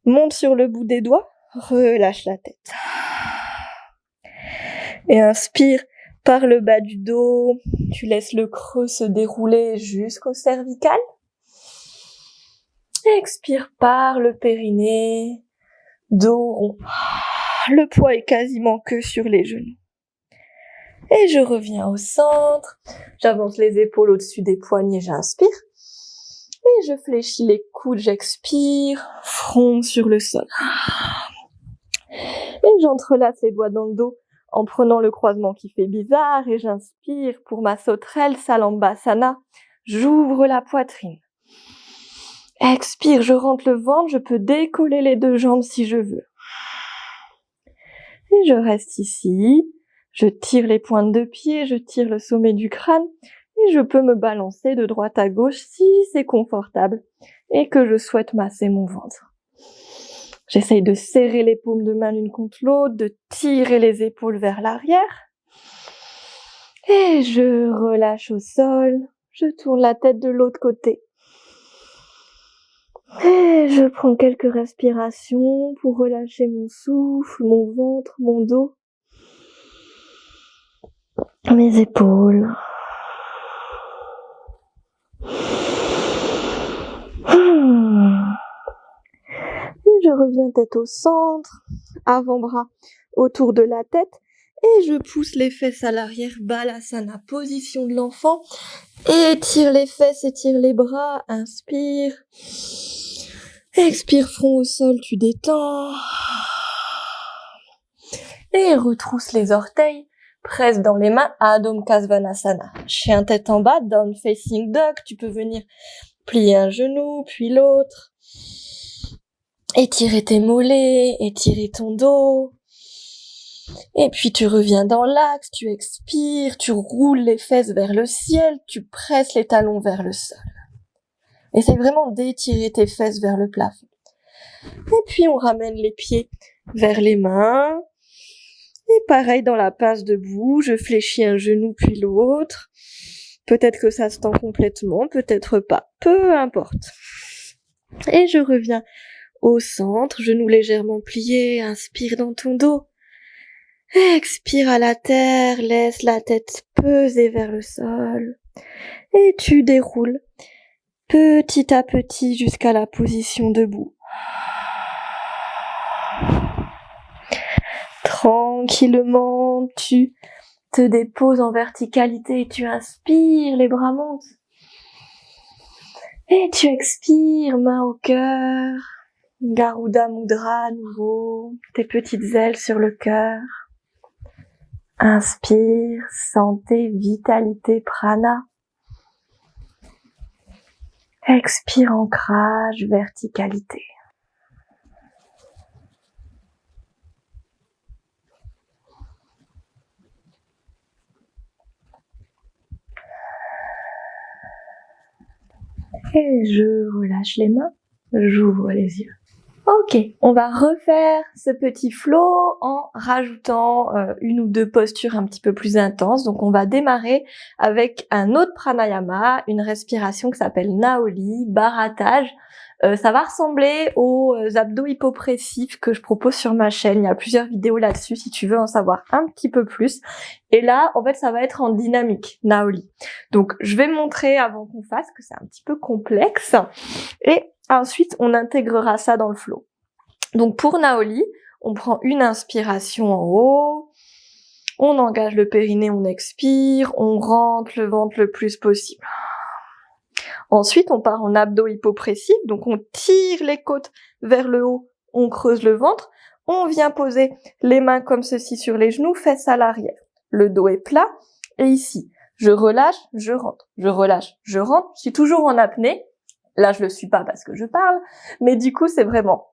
Monte sur le bout des doigts, relâche la tête. Et inspire par le bas du dos, tu laisses le creux se dérouler jusqu'au cervical. Expire par le périnée, dos rond. Le poids est quasiment que sur les genoux. Et je reviens au centre. J'avance les épaules au-dessus des poignets, j'inspire. Et je fléchis les coudes, j'expire. Front sur le sol. Et j'entrelace les doigts dans le dos en prenant le croisement qui fait bizarre. Et j'inspire pour ma sauterelle, Salambasana. J'ouvre la poitrine. Expire, je rentre le ventre, je peux décoller les deux jambes si je veux. Et je reste ici, je tire les pointes de pied, je tire le sommet du crâne, et je peux me balancer de droite à gauche si c'est confortable et que je souhaite masser mon ventre. J'essaye de serrer les paumes de main l'une contre l'autre, de tirer les épaules vers l'arrière. Et je relâche au sol, je tourne la tête de l'autre côté. Et je prends quelques respirations pour relâcher mon souffle, mon ventre, mon dos, mes épaules. Et je reviens tête au centre, avant-bras autour de la tête. Et je pousse les fesses à l'arrière, Balasana, position de l'enfant. Étire les fesses, étire les bras, inspire. Expire, front au sol, tu détends. Et retrousse les orteils, presse dans les mains, Adho Mukha Svanasana. Chien tête en bas, Down Facing Dog, tu peux venir plier un genou, puis l'autre. Étirer tes mollets, étirer ton dos. Et puis tu reviens dans l'axe, tu expires, tu roules les fesses vers le ciel, tu presses les talons vers le sol. Essaye vraiment d'étirer tes fesses vers le plafond. Et puis on ramène les pieds vers les mains. Et pareil dans la pince debout, je fléchis un genou puis l'autre. Peut-être que ça se tend complètement, peut-être pas, peu importe. Et je reviens au centre, genoux légèrement pliés, inspire dans ton dos. Expire à la terre, laisse la tête peser vers le sol. Et tu déroules petit à petit jusqu'à la position debout. Tranquillement, tu te déposes en verticalité et tu inspires, les bras montent. Et tu expires, main au cœur. Garuda Mudra à nouveau, tes petites ailes sur le cœur. Inspire, santé, vitalité, prana. Expire, ancrage, verticalité. Et je relâche les mains, j'ouvre les yeux. Ok, on va refaire ce petit flow en rajoutant une ou deux postures un petit peu plus intenses. Donc on va démarrer avec un autre pranayama, une respiration qui s'appelle Naoli, barattage. Ça va ressembler aux abdos hypopressifs que je propose sur ma chaîne. Il y a plusieurs vidéos là-dessus si tu veux en savoir un petit peu plus. Et là, en fait, ça va être en dynamique, Naoli. Donc je vais montrer avant qu'on fasse que c'est un petit peu complexe. Et ensuite, on intégrera ça dans le flow. Donc pour Naoli, on prend une inspiration en haut, on engage le périnée, on expire, on rentre le ventre le plus possible. Ensuite, on part en abdos hypopressif, donc on tire les côtes vers le haut, on creuse le ventre, on vient poser les mains comme ceci sur les genoux, fesses à l'arrière. Le dos est plat, et ici, je relâche, je rentre, je relâche, je rentre, je suis toujours en apnée. Là, je le suis pas parce que je parle, mais du coup, c'est vraiment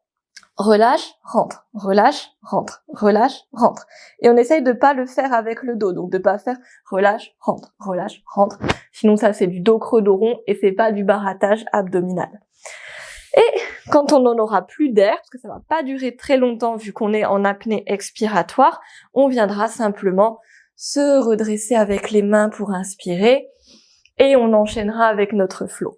relâche, rentre, relâche, rentre, relâche, rentre. Et on essaye de pas le faire avec le dos, donc de pas faire relâche, rentre, relâche, rentre. Sinon, ça, c'est du dos creux, dos rond, et c'est pas du barattage abdominal. Et quand on n'en aura plus d'air, parce que ça va pas durer très longtemps vu qu'on est en apnée expiratoire, on viendra simplement se redresser avec les mains pour inspirer, et on enchaînera avec notre flow.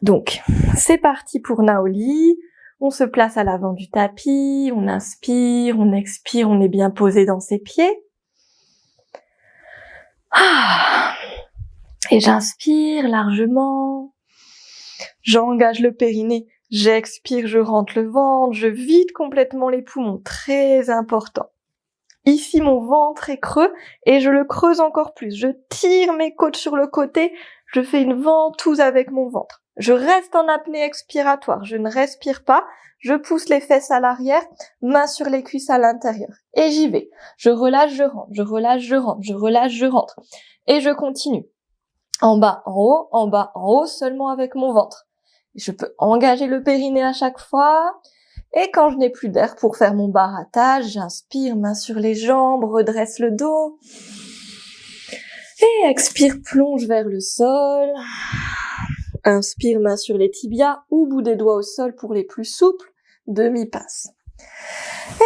Donc, c'est parti pour Naoli. On se place à l'avant du tapis, on inspire, on expire, on est bien posé dans ses pieds. Et j'inspire largement. J'engage le périnée, j'expire, je rentre le ventre, je vide complètement les poumons, très important. Ici, mon ventre est creux et je le creuse encore plus. Je tire mes côtes sur le côté, je fais une ventouse avec mon ventre. Je reste en apnée expiratoire, je ne respire pas, je pousse les fesses à l'arrière, mains sur les cuisses à l'intérieur. Et j'y vais. Je relâche, je rentre, je relâche, je rentre, je relâche, je rentre. Et je continue. En bas, en haut, seulement avec mon ventre. Je peux engager le périnée à chaque fois. Et quand je n'ai plus d'air pour faire mon barattage, j'inspire, main sur les jambes, redresse le dos. Et expire, plonge vers le sol. Inspire, main sur les tibias ou bout des doigts au sol pour les plus souples, demi-passe.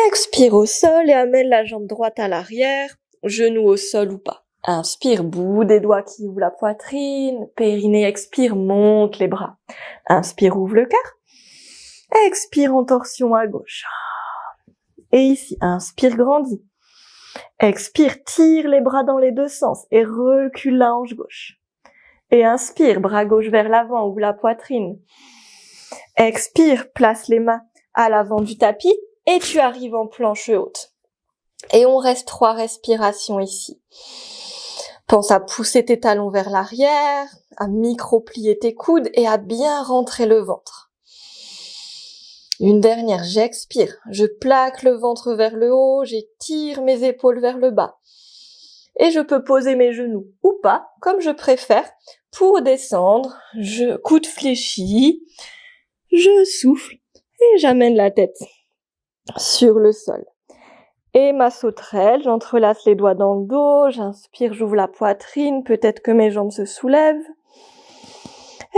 Expire au sol et amène la jambe droite à l'arrière, genou au sol ou pas. Inspire, bout des doigts qui ouvre la poitrine, périnée, expire, monte les bras. Inspire, ouvre le cœur. Expire en torsion à gauche. Et ici, inspire, grandis. Expire, tire les bras dans les deux sens et recule la hanche gauche. Et inspire, bras gauche vers l'avant, ouvre la poitrine. Expire, place les mains à l'avant du tapis, et tu arrives en planche haute. Et on reste 3 respirations ici. Pense à pousser tes talons vers l'arrière, à micro-plier tes coudes et à bien rentrer le ventre. Une dernière, j'expire. Je plaque le ventre vers le haut, j'étire mes épaules vers le bas. Et je peux poser mes genoux ou pas, comme je préfère, pour descendre. Je coude fléchi, je souffle et j'amène la tête sur le sol. Et ma sauterelle, j'entrelace les doigts dans le dos, j'inspire, j'ouvre la poitrine, peut-être que mes jambes se soulèvent.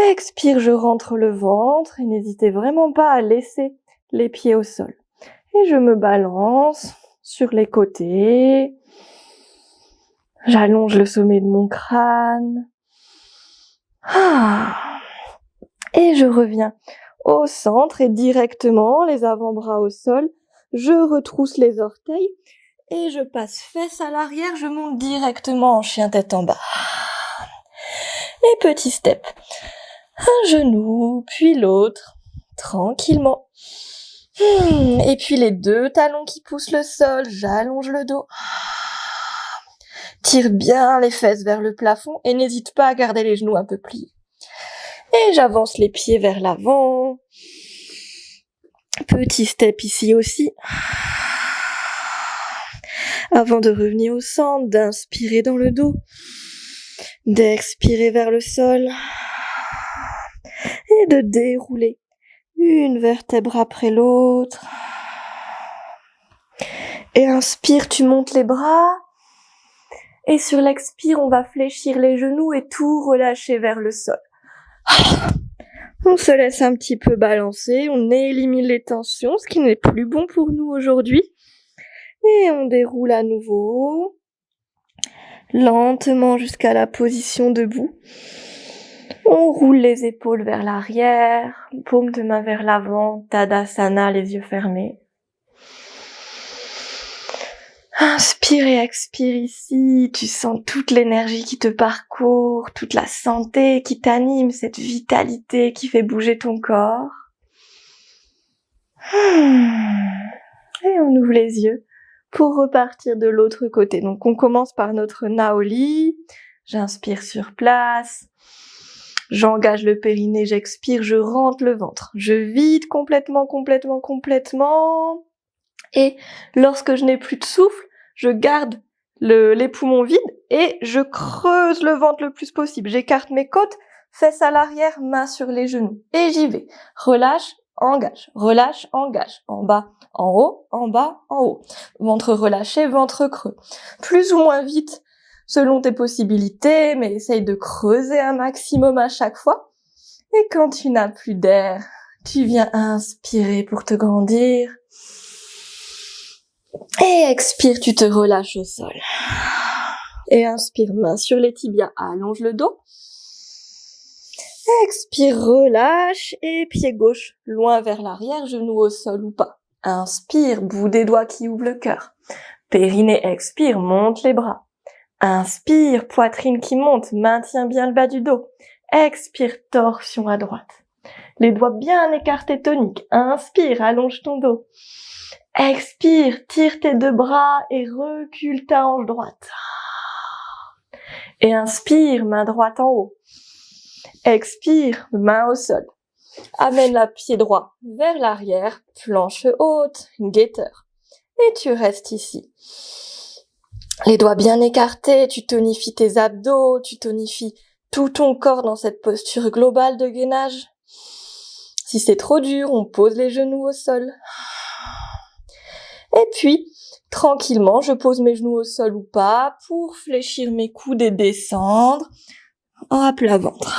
Expire, je rentre le ventre et n'hésitez vraiment pas à laisser les pieds au sol. Et je me balance sur les côtés. J'allonge le sommet de mon crâne. Et je reviens au centre et directement, les avant-bras au sol. Je retrousse les orteils et je passe fesses à l'arrière. Je monte directement en chien tête en bas. Et petit step. Un genou, puis l'autre, tranquillement. Et puis les 2 talons qui poussent le sol, j'allonge le dos. Tire bien les fesses vers le plafond et n'hésite pas à garder les genoux un peu pliés. Et j'avance les pieds vers l'avant. Petit step ici aussi. Avant de revenir au centre, d'inspirer dans le dos, d'expirer vers le sol et de dérouler une vertèbre après l'autre. Et inspire, tu montes les bras. Et sur l'expire, on va fléchir les genoux et tout relâcher vers le sol. On se laisse un petit peu balancer, on élimine les tensions, ce qui n'est plus bon pour nous aujourd'hui. Et on déroule à nouveau, lentement jusqu'à la position debout. On roule les épaules vers l'arrière, paume de main vers l'avant, Tadasana, les yeux fermés. Inspire et expire ici, tu sens toute l'énergie qui te parcourt, toute la santé qui t'anime, cette vitalité qui fait bouger ton corps. Et on ouvre les yeux pour repartir de l'autre côté. Donc on commence par notre Naoli, j'inspire sur place, j'engage le périnée, j'expire, je rentre le ventre, je vide complètement. Et lorsque je n'ai plus de souffle, je garde les poumons vides et je creuse le ventre le plus possible. J'écarte mes côtes, fesses à l'arrière, mains sur les genoux. Et j'y vais. Relâche, engage. Relâche, engage. En bas, en haut, en bas, en haut. Ventre relâché, ventre creux. Plus ou moins vite selon tes possibilités, mais essaye de creuser un maximum à chaque fois. Et quand tu n'as plus d'air, tu viens inspirer pour te grandir. Et expire, tu te relâches au sol. Et inspire, main sur les tibias, allonge le dos. Expire, relâche, et pied gauche, loin vers l'arrière, genou au sol ou pas. Inspire, bout des doigts qui ouvre le cœur. Périnée, expire, monte les bras. Inspire, poitrine qui monte, maintiens bien le bas du dos. Expire, torsion à droite. Les doigts bien écartés toniques. Inspire, allonge ton dos. Expire, tire tes 2 bras et recule ta hanche droite. Et inspire, main droite en haut. Expire, main au sol. Amène le pied droit vers l'arrière, planche haute, guetteur. Et tu restes ici. Les doigts bien écartés, tu tonifies tes abdos, tu tonifies tout ton corps dans cette posture globale de gainage. Si c'est trop dur, on pose les genoux au sol. Et puis, tranquillement, je pose mes genoux au sol ou pas pour fléchir mes coudes et descendre à plat ventre.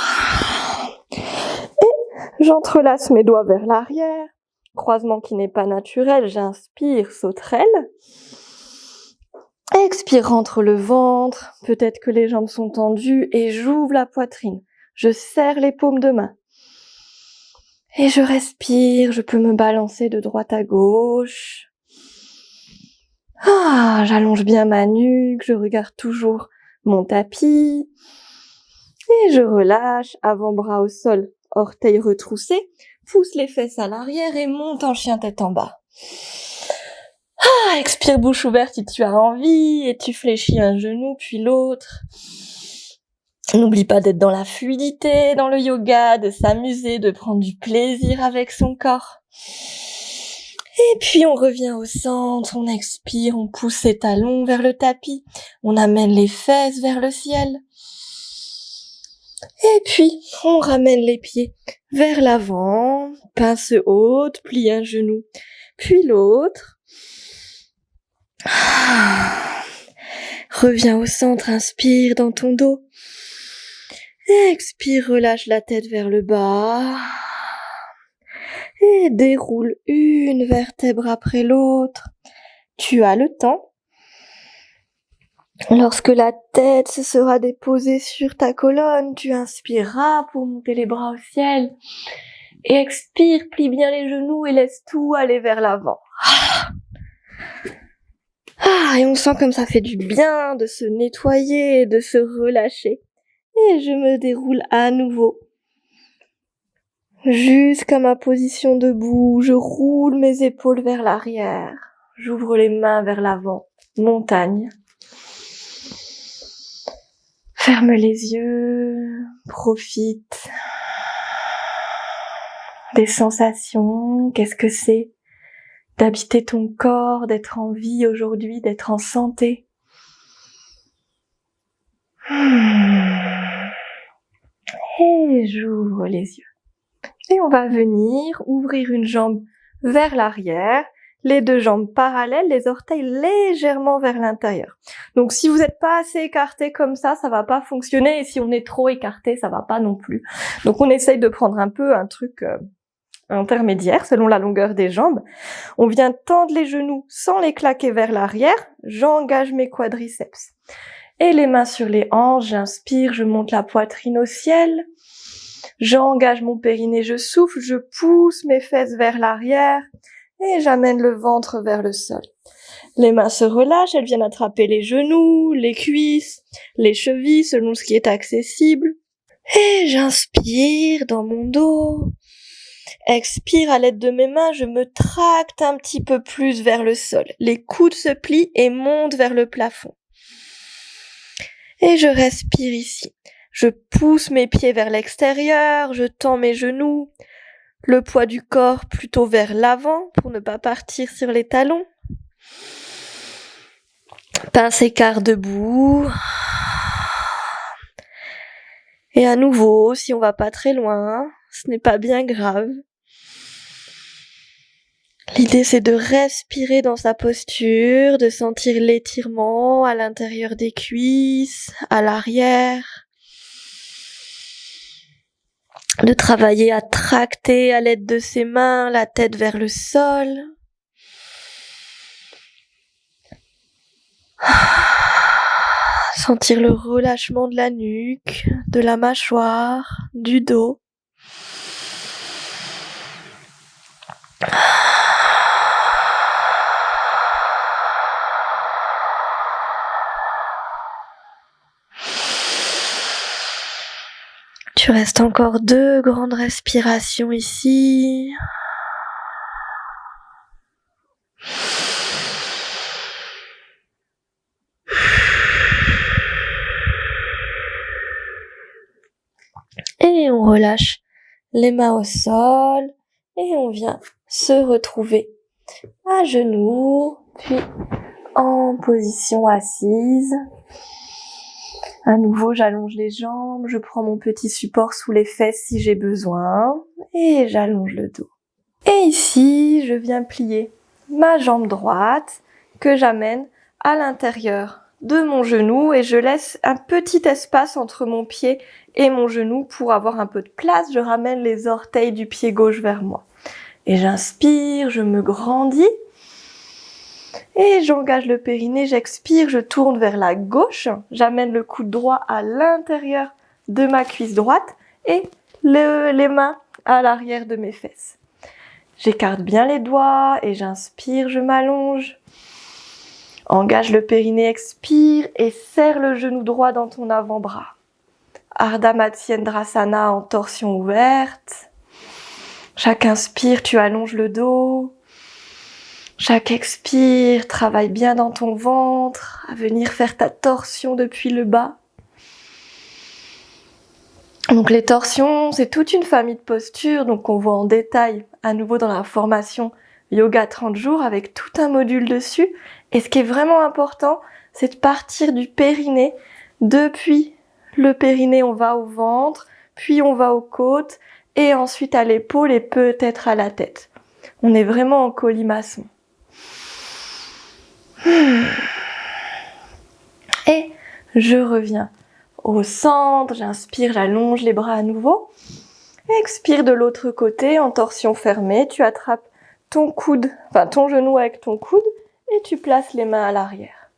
Et j'entrelace mes doigts vers l'arrière, croisement qui n'est pas naturel, j'inspire, sauterelle. Expire, rentre le ventre, peut-être que les jambes sont tendues et j'ouvre la poitrine. Je serre les paumes de main. Et je respire, je peux me balancer de droite à gauche. J'allonge bien ma nuque, je regarde toujours mon tapis. Et je relâche, avant-bras au sol, orteils retroussés, pousse les fesses à l'arrière et monte en chien tête en bas. Expire bouche ouverte si tu as envie et tu fléchis un genou puis l'autre. N'oublie pas d'être dans la fluidité, dans le yoga, de s'amuser, de prendre du plaisir avec son corps. Et puis on revient au centre, on expire, on pousse ses talons vers le tapis, on amène les fesses vers le ciel. Et puis on ramène les pieds vers l'avant, pince haute, plie un genou, puis l'autre. Reviens au centre, inspire dans ton dos. Expire, relâche la tête vers le bas. Et déroule une vertèbre après l'autre. Tu as le temps. Lorsque la tête se sera déposée sur ta colonne, tu inspireras pour monter les bras au ciel. Et expire, plie bien les genoux et laisse tout aller vers l'avant. Et on sent comme ça fait du bien de se nettoyer et de se relâcher. Et je me déroule à nouveau. Jusqu'à ma position debout, je roule mes épaules vers l'arrière. J'ouvre les mains vers l'avant. Montagne. Ferme les yeux. Profite des sensations. Qu'est-ce que c'est d'habiter ton corps, d'être en vie aujourd'hui, d'être en santé. Et j'ouvre les yeux. Et on va venir ouvrir une jambe vers l'arrière, les deux jambes parallèles, les orteils légèrement vers l'intérieur. Donc si vous n'êtes pas assez écarté comme ça va pas fonctionner, et si on est trop écarté, ça va pas non plus. Donc on essaye de prendre un peu un truc intermédiaire selon la longueur des jambes. On vient tendre les genoux sans les claquer vers l'arrière, j'engage mes quadriceps. Et les mains sur les hanches, j'inspire, je monte la poitrine au ciel. J'engage mon périnée, je souffle, je pousse mes fesses vers l'arrière et j'amène le ventre vers le sol. Les mains se relâchent, elles viennent attraper les genoux, les cuisses, les chevilles selon ce qui est accessible. Et j'inspire dans mon dos. Expire à l'aide de mes mains, je me tracte un petit peu plus vers le sol. Les coudes se plient et montent vers le plafond. Et je respire ici. Je pousse mes pieds vers l'extérieur, je tends mes genoux, le poids du corps plutôt vers l'avant pour ne pas partir sur les talons. Pince écart debout. Et à nouveau, si on va pas très loin, ce n'est pas bien grave. L'idée c'est de respirer dans sa posture, de sentir l'étirement à l'intérieur des cuisses, à l'arrière. De travailler à tracter à l'aide de ses mains la tête vers le sol. Sentir le relâchement de la nuque, de la mâchoire, du dos. Tu restes encore 2 grandes respirations ici. Et on relâche les mains au sol et on vient se retrouver à genoux, puis en position assise. À nouveau, j'allonge les jambes, je prends mon petit support sous les fesses si j'ai besoin et j'allonge le dos. Et ici, je viens plier ma jambe droite que j'amène à l'intérieur de mon genou et je laisse un petit espace entre mon pied et mon genou pour avoir un peu de place. Je ramène les orteils du pied gauche vers moi. Et j'inspire, je me grandis. Et j'engage le périnée, j'expire, je tourne vers la gauche. J'amène le coude droit à l'intérieur de ma cuisse droite et les mains à l'arrière de mes fesses. J'écarte bien les doigts et j'inspire, je m'allonge. Engage le périnée, expire et serre le genou droit dans ton avant-bras. Ardha Matsyendrasana en torsion ouverte. Chaque inspire, tu allonges le dos. Chaque expire, travaille bien dans ton ventre, à venir faire ta torsion depuis le bas. Donc les torsions, c'est toute une famille de postures, donc on voit en détail à nouveau dans la formation Yoga 30 jours avec tout un module dessus. Et ce qui est vraiment important, c'est de partir du périnée. Depuis le périnée, on va au ventre, puis on va aux côtes, et ensuite à l'épaule et peut-être à la tête. On est vraiment en colimaçon. Et je reviens au centre, j'inspire, j'allonge les bras à nouveau. Expire de l'autre côté en torsion fermée, tu attrapes ton coude, enfin ton genou avec ton coude et tu places les mains à l'arrière.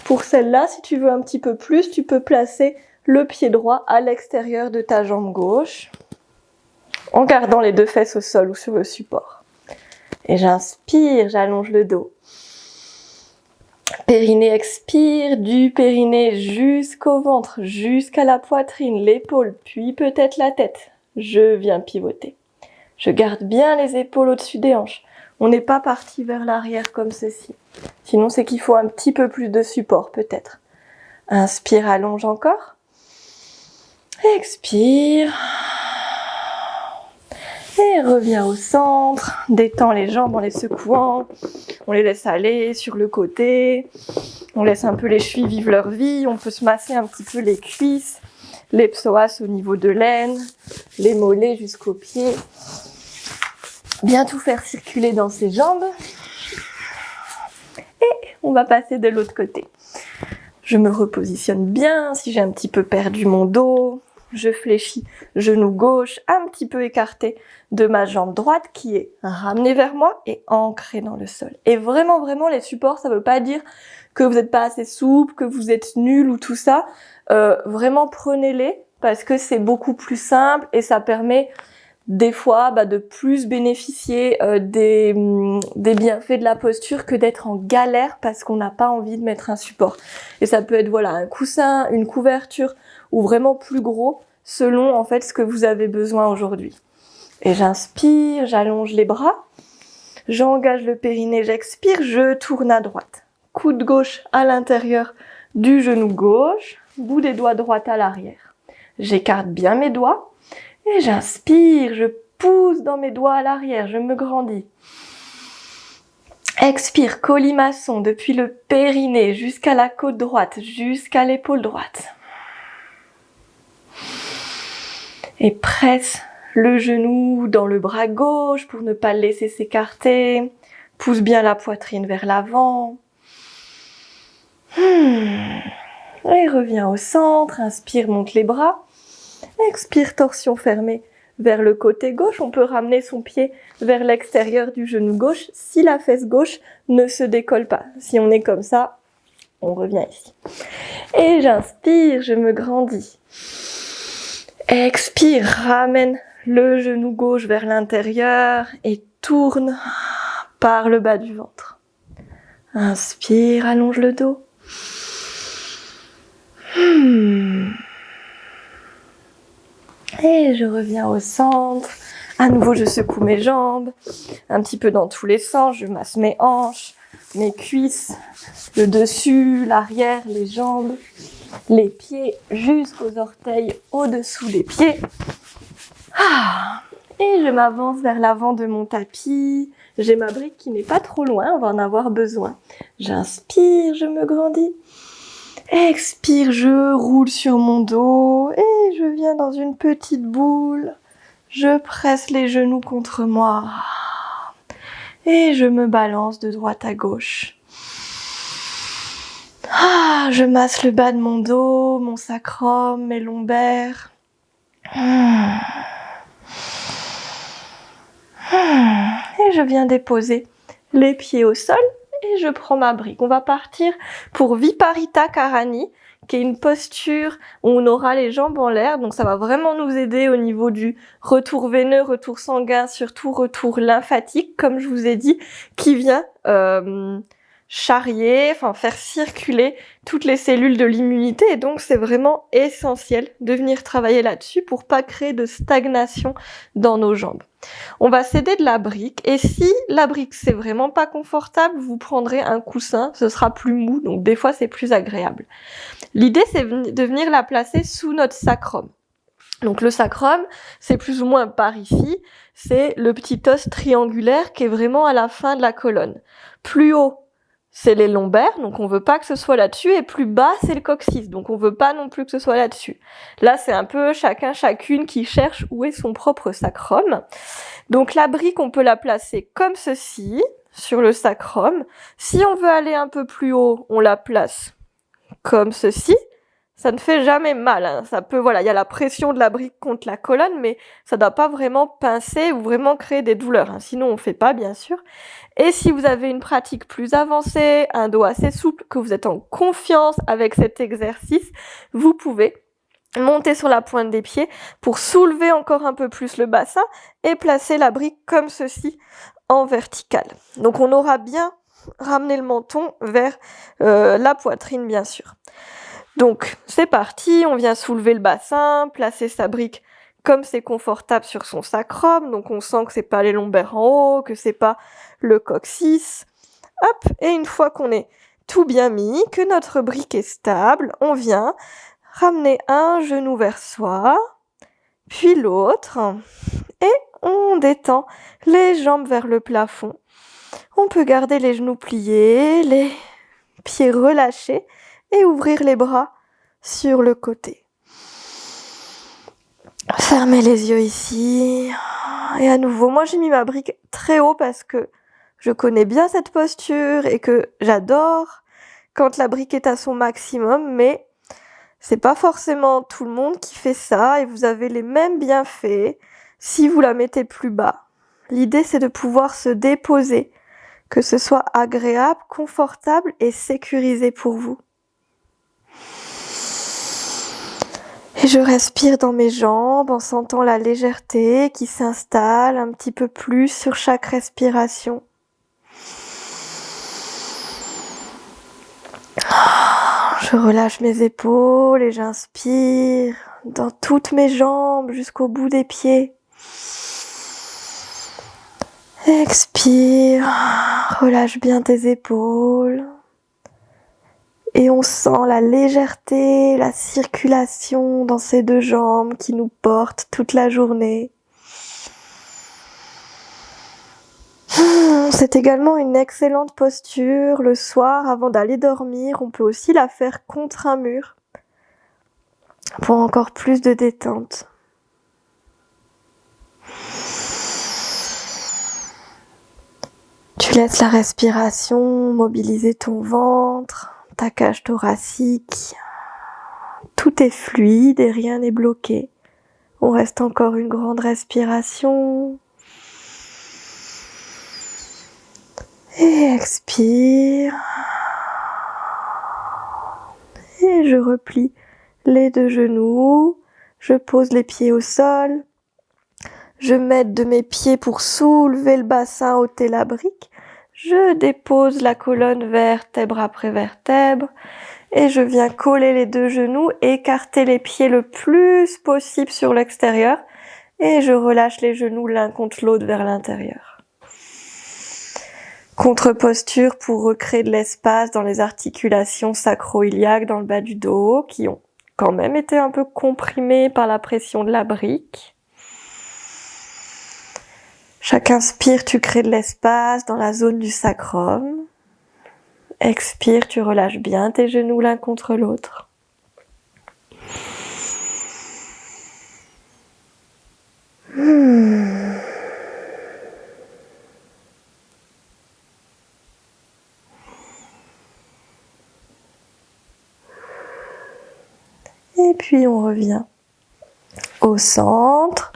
Pour celle-là, si tu veux un petit peu plus, tu peux placer le pied droit à l'extérieur de ta jambe gauche en gardant les deux fesses au sol ou sur le support. Et j'inspire, j'allonge le dos. Périnée expire, du périnée jusqu'au ventre, jusqu'à la poitrine, l'épaule, puis peut-être la tête. Je viens pivoter. Je garde bien les épaules au-dessus des hanches. On n'est pas parti vers l'arrière comme ceci. Sinon, c'est qu'il faut un petit peu plus de support, peut-être. Inspire, allonge encore. Expire. Et reviens au centre. Détends les jambes en les secouant. On les laisse aller sur le côté. On laisse un peu les chevilles vivre leur vie. On peut se masser un petit peu les cuisses, les psoas au niveau de l'aine, les mollets jusqu'aux pieds. Bien tout faire circuler dans ses jambes. Et on va passer de l'autre côté. Je me repositionne bien si j'ai un petit peu perdu mon dos. Je fléchis, genou gauche un petit peu écarté de ma jambe droite qui est ramenée vers moi et ancrée dans le sol. Et vraiment, vraiment, les supports, ça veut pas dire que vous n'êtes pas assez souple, que vous êtes nul ou tout ça. Vraiment, prenez-les parce que c'est beaucoup plus simple et ça permet des fois de plus bénéficier des bienfaits de la posture que d'être en galère parce qu'on n'a pas envie de mettre un support. Et ça peut être voilà un coussin, une couverture ou vraiment plus gros selon en fait ce que vous avez besoin aujourd'hui. Et j'inspire, j'allonge les bras, j'engage le périnée, j'expire, je tourne à droite. Coude gauche à l'intérieur du genou gauche, bout des doigts droits à l'arrière. J'écarte bien mes doigts. Et j'inspire, je pousse dans mes doigts à l'arrière, je me grandis. Expire, colimaçon depuis le périnée jusqu'à la côte droite, jusqu'à l'épaule droite. Et presse le genou dans le bras gauche pour ne pas le laisser s'écarter. Pousse bien la poitrine vers l'avant. Et reviens au centre, inspire, monte les bras. Expire, torsion fermée vers le côté gauche. On peut ramener son pied vers l'extérieur du genou gauche si la fesse gauche ne se décolle pas. Si on est comme ça, on revient ici. Et j'inspire, je me grandis. Expire, ramène le genou gauche vers l'intérieur et tourne par le bas du ventre. Inspire, allonge le dos. Et je reviens au centre. À nouveau, je secoue mes jambes, un petit peu dans tous les sens. Je masse mes hanches, mes cuisses, le dessus, l'arrière, les jambes, les pieds jusqu'aux orteils au-dessous des pieds. Et je m'avance vers l'avant de mon tapis. J'ai ma brique qui n'est pas trop loin, on va en avoir besoin. J'inspire, je me grandis. Expire, je roule sur mon dos et je viens dans une petite boule. Je presse les genoux contre moi et je me balance de droite à gauche. Je masse le bas de mon dos, mon sacrum, mes lombaires. Et je viens déposer les pieds au sol. Et je prends ma brique. On va partir pour Viparita Karani, qui est une posture où on aura les jambes en l'air. Donc ça va vraiment nous aider au niveau du retour veineux, retour sanguin, surtout retour lymphatique, comme je vous ai dit, qui vient charrier, enfin faire circuler toutes les cellules de l'immunité et donc c'est vraiment essentiel de venir travailler là-dessus pour pas créer de stagnation dans nos jambes. On va s'aider de la brique et si la brique c'est vraiment pas confortable, vous prendrez un coussin, ce sera plus mou, donc des fois c'est plus agréable. L'idée c'est de venir la placer sous notre sacrum. Donc le sacrum, c'est plus ou moins par ici, c'est le petit os triangulaire qui est vraiment à la fin de la colonne. Plus haut, c'est les lombaires, donc on veut pas que ce soit là-dessus, et plus bas, c'est le coccyx, donc on veut pas non plus que ce soit là-dessus. Là, c'est un peu chacune qui cherche où est son propre sacrum. Donc la brique, on peut la placer comme ceci, sur le sacrum. Si on veut aller un peu plus haut, on la place comme ceci. Ça ne fait jamais mal, hein. Ça peut, voilà, il y a la pression de la brique contre la colonne, mais ça ne doit pas vraiment pincer ou vraiment créer des douleurs, hein. Sinon, on ne fait pas, bien sûr. Et si vous avez une pratique plus avancée, un dos assez souple, que vous êtes en confiance avec cet exercice, vous pouvez monter sur la pointe des pieds pour soulever encore un peu plus le bassin et placer la brique comme ceci en verticale. Donc, on aura bien ramené le menton vers la poitrine, bien sûr. Donc, c'est parti, on vient soulever le bassin, placer sa brique comme c'est confortable sur son sacrum, donc on sent que c'est pas les lombaires en haut, que c'est pas le coccyx. Hop, et une fois qu'on est tout bien mis, que notre brique est stable, on vient ramener un genou vers soi, puis l'autre, et on détend les jambes vers le plafond. On peut garder les genoux pliés, les pieds relâchés, et ouvrir les bras sur le côté. Fermez les yeux ici. Et à nouveau, moi j'ai mis ma brique très haut parce que je connais bien cette posture et que j'adore quand la brique est à son maximum, mais c'est pas forcément tout le monde qui fait ça et vous avez les mêmes bienfaits si vous la mettez plus bas. L'idée c'est de pouvoir se déposer, que ce soit agréable, confortable et sécurisé pour vous. Et je respire dans mes jambes en sentant la légèreté qui s'installe un petit peu plus sur chaque respiration. Je relâche mes épaules et j'inspire dans toutes mes jambes jusqu'au bout des pieds. Expire, relâche bien tes épaules. Et on sent la légèreté, la circulation dans ces deux jambes qui nous portent toute la journée. C'est également une excellente posture le soir avant d'aller dormir. On peut aussi la faire contre un mur pour encore plus de détente. Tu laisses la respiration mobiliser ton ventre, ta cage thoracique. Tout est fluide et rien n'est bloqué. On reste encore une grande respiration. Et expire. Et je replie les deux genoux. Je pose les pieds au sol. Je m'aide de mes pieds pour soulever le bassin, ôter la brique. Je dépose la colonne vertèbre après vertèbre. Et je viens coller les deux genoux, écarter les pieds le plus possible sur l'extérieur. Et je relâche les genoux l'un contre l'autre vers l'intérieur. Contre-posture pour recréer de l'espace dans les articulations sacro-iliaques dans le bas du dos, qui ont quand même été un peu comprimées par la pression de la brique. Chaque inspire, tu crées de l'espace dans la zone du sacrum. Expire, tu relâches bien tes genoux l'un contre l'autre. Et puis on revient au centre.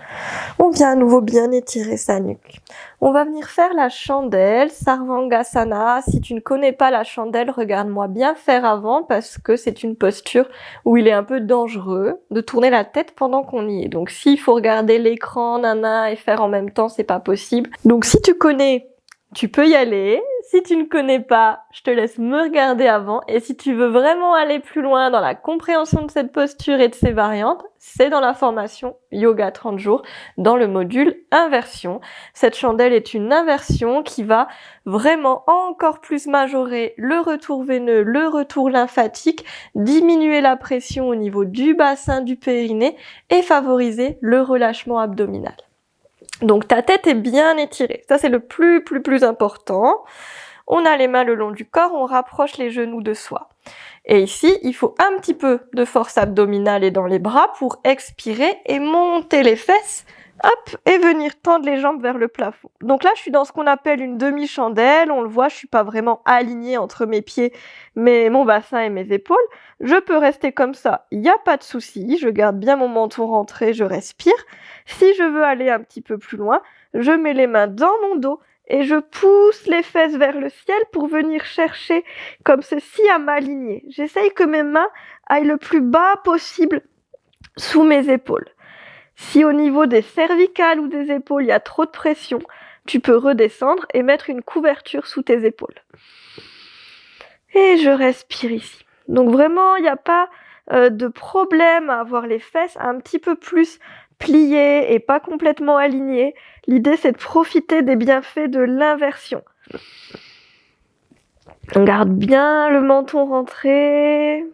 On vient à nouveau bien étirer sa nuque. On va venir faire la chandelle, Sarvangasana. Si tu ne connais pas la chandelle, regarde-moi bien faire avant parce que c'est une posture où il est un peu dangereux de tourner la tête pendant qu'on y est. Donc s'il faut regarder l'écran, nana, et faire en même temps, c'est pas possible. Donc si tu connais, tu peux y aller. si tu ne connais pas, je te laisse me regarder avant. Et si tu veux vraiment aller plus loin dans la compréhension de cette posture et de ses variantes, c'est dans la formation Yoga 30 jours, dans le module inversion. Cette chandelle est une inversion qui va vraiment encore plus majorer le retour veineux, le retour lymphatique, diminuer la pression au niveau du bassin, du périnée et favoriser le relâchement abdominal. Donc ta tête est bien étirée, ça c'est le plus important. On a les mains le long du corps, on rapproche les genoux de soi. Et ici, il faut un petit peu de force abdominale et dans les bras pour expirer et monter les fesses, hop, et venir tendre les jambes vers le plafond. Donc là, je suis dans ce qu'on appelle une demi-chandelle, on le voit, je suis pas vraiment alignée entre mes pieds, mon bassin et mes épaules. Je peux rester comme ça, il n'y a pas de souci, je garde bien mon menton rentré, je respire. Si je veux aller un petit peu plus loin, je mets les mains dans mon dos et je pousse les fesses vers le ciel pour venir chercher comme ceci à m'aligner. J'essaye que mes mains aillent le plus bas possible sous mes épaules. Si au niveau des cervicales ou des épaules, il y a trop de pression, tu peux redescendre et mettre une couverture sous tes épaules. Et je respire ici. Donc vraiment, il n'y a pas de problème à avoir les fesses un petit peu plus pliées et pas complètement alignées. L'idée, c'est de profiter des bienfaits de l'inversion. On garde bien le menton rentré.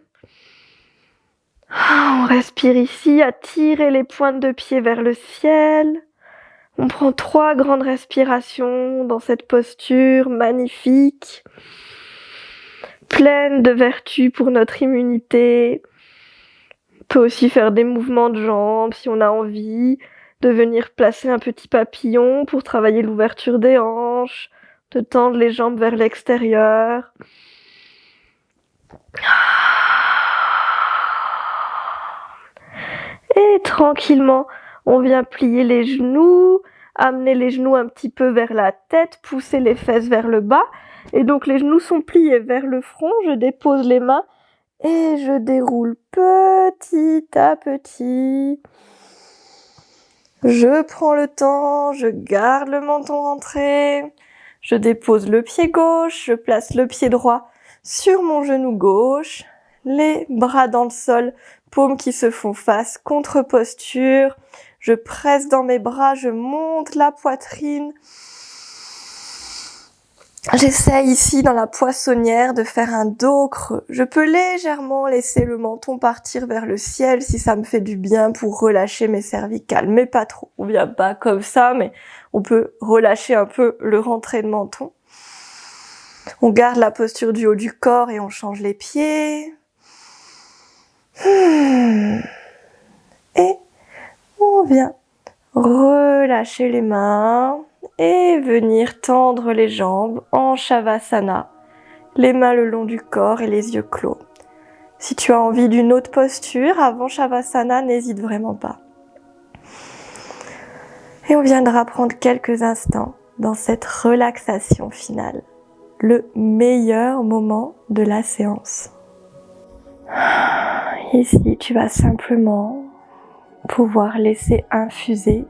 On respire ici, à tirer les pointes de pied vers le ciel. On prend 3 grandes respirations dans cette posture magnifique, pleine de vertus pour notre immunité. On peut aussi faire des mouvements de jambes si on a envie, de venir placer un petit papillon pour travailler l'ouverture des hanches, de tendre les jambes vers l'extérieur. Et tranquillement, on vient plier les genoux, amener les genoux un petit peu vers la tête, pousser les fesses vers le bas. Et donc les genoux sont pliés vers le front, je dépose les mains et je déroule petit à petit. Je prends le temps, je garde le menton rentré, je dépose le pied gauche, je place le pied droit sur mon genou gauche, les bras dans le sol, paumes qui se font face, contre-posture. Je presse dans mes bras, je monte la poitrine. J'essaye ici dans la poissonnière de faire un dos creux. Je peux légèrement laisser le menton partir vers le ciel si ça me fait du bien pour relâcher mes cervicales, mais pas trop. On vient pas comme ça, mais on peut relâcher un peu le rentré de menton. On garde la posture du haut du corps et on change les pieds. Et on vient relâcher les mains et venir tendre les jambes en Shavasana, les mains le long du corps et les yeux clos. Si tu as envie d'une autre posture avant Shavasana, n'hésite vraiment pas. Et on viendra prendre quelques instants dans cette relaxation finale, le meilleur moment de la séance. Ici, tu vas simplement pouvoir laisser infuser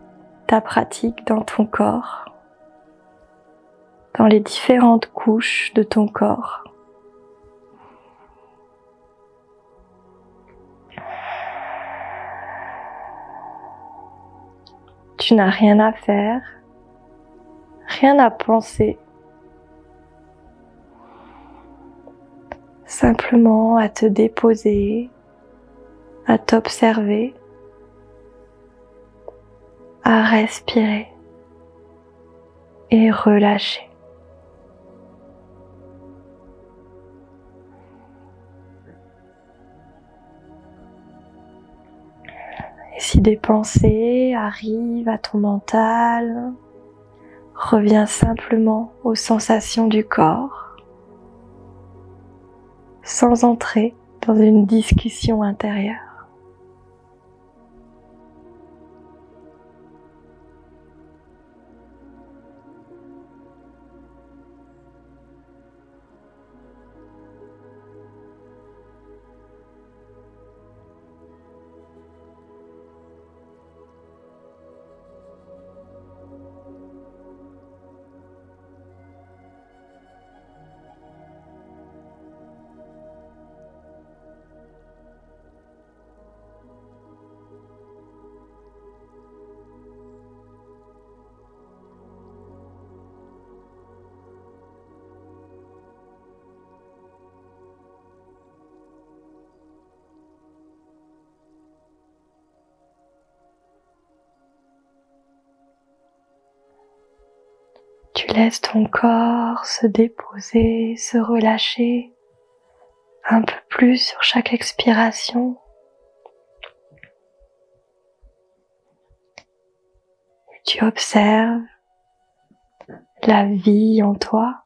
ta pratique dans ton corps, dans les différentes couches de ton corps. Tu n'as rien à faire, rien à penser, simplement à te déposer, à t'observer, à respirer et relâcher. Et si des pensées arrivent à ton mental, reviens simplement aux sensations du corps, sans entrer dans une discussion intérieure. laisses ton corps se déposer, se relâcher un peu plus sur chaque expiration. Tu observes la vie en toi,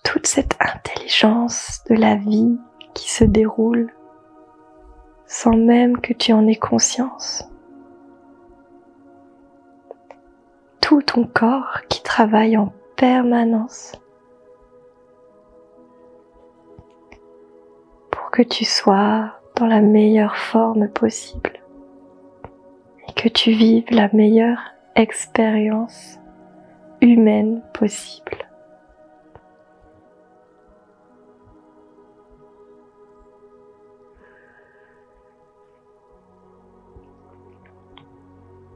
toute cette intelligence de la vie qui se déroule sans même que tu en aies conscience. Tout ton corps qui travaille en permanence pour que tu sois dans la meilleure forme possible et que tu vives la meilleure expérience humaine possible.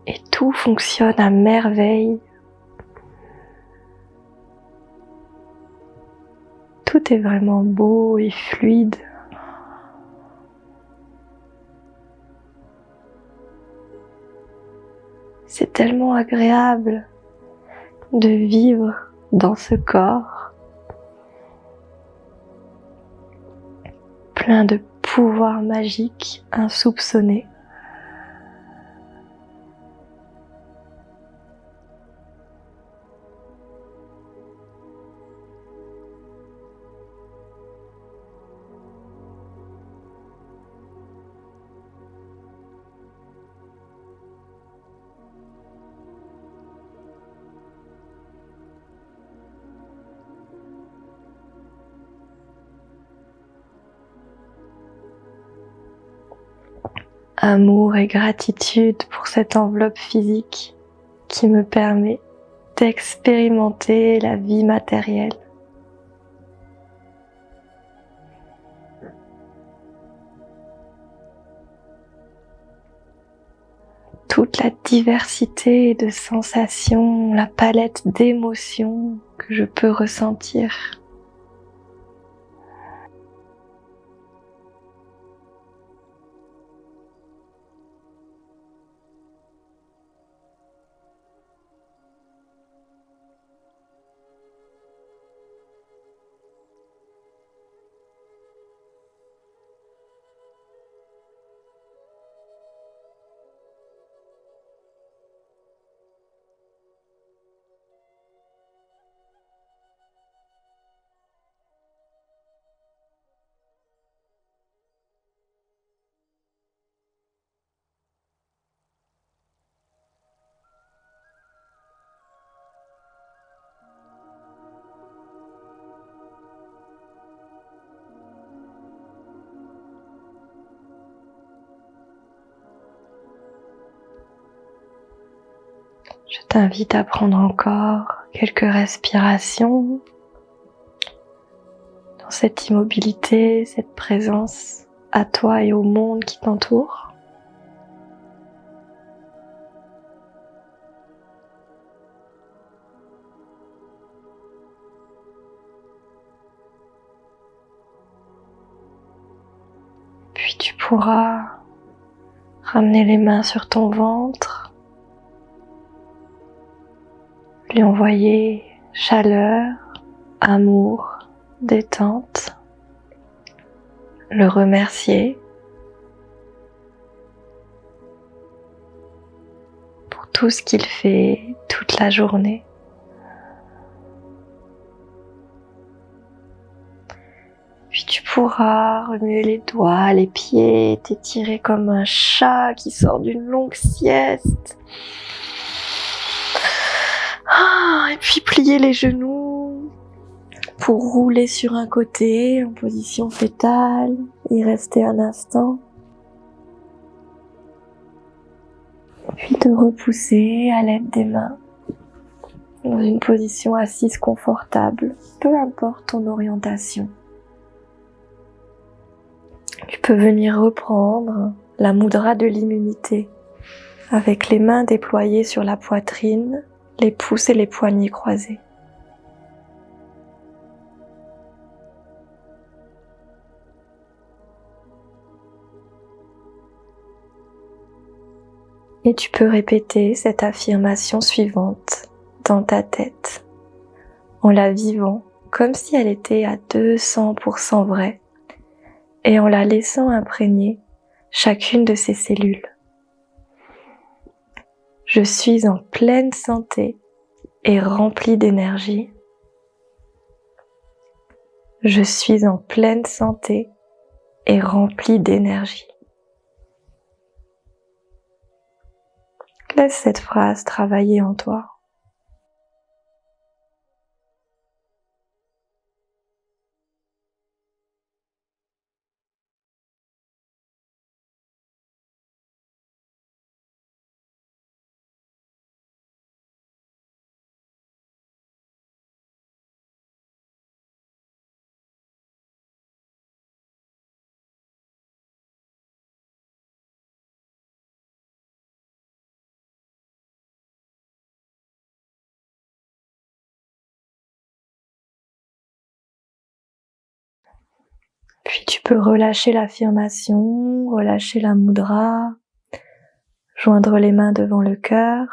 Et tout fonctionne à merveille. Tout est vraiment beau et fluide. C'est tellement agréable de vivre dans ce corps, plein de pouvoirs magiques insoupçonnés. Amour et gratitude pour cette enveloppe physique qui me permet d'expérimenter la vie matérielle. Toute la diversité de sensations, la palette d'émotions que je peux ressentir. Je t'invite à prendre encore quelques respirations dans cette immobilité, cette présence à toi et au monde qui t'entoure. Puis tu pourras ramener les mains sur ton ventre, lui envoyer chaleur, amour, détente, le remercier pour tout ce qu'il fait toute la journée. Puis tu pourras remuer les doigts, les pieds, t'étirer comme un chat qui sort d'une longue sieste. Et puis plier les genoux pour rouler sur un côté en position fétale, y rester un instant. Puis te repousser à l'aide des mains dans une position assise confortable, peu importe ton orientation. Tu peux venir reprendre la mudra de l'immunité avec les mains déployées sur la poitrine, les pouces et les poignets croisés. Et tu peux répéter cette affirmation suivante dans ta tête, en la vivant comme si elle était à 200% vraie et en la laissant imprégner chacune de ses cellules. Je suis en pleine santé et remplie d'énergie. Je suis en pleine santé et remplie d'énergie. Laisse cette phrase travailler en toi. Puis tu peux relâcher l'affirmation, relâcher la mudra, joindre les mains devant le cœur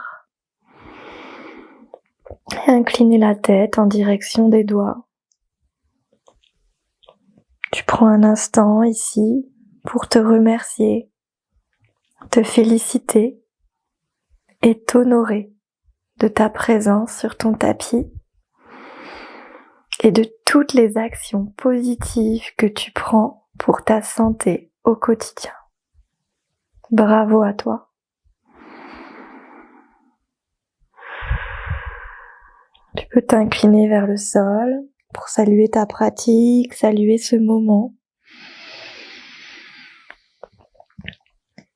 et incliner la tête en direction des doigts. Tu prends un instant ici pour te remercier, te féliciter et t'honorer de ta présence sur ton tapis et de toutes les actions positives que tu prends pour ta santé au quotidien. Bravo à toi. Tu peux t'incliner vers le sol pour saluer ta pratique, saluer ce moment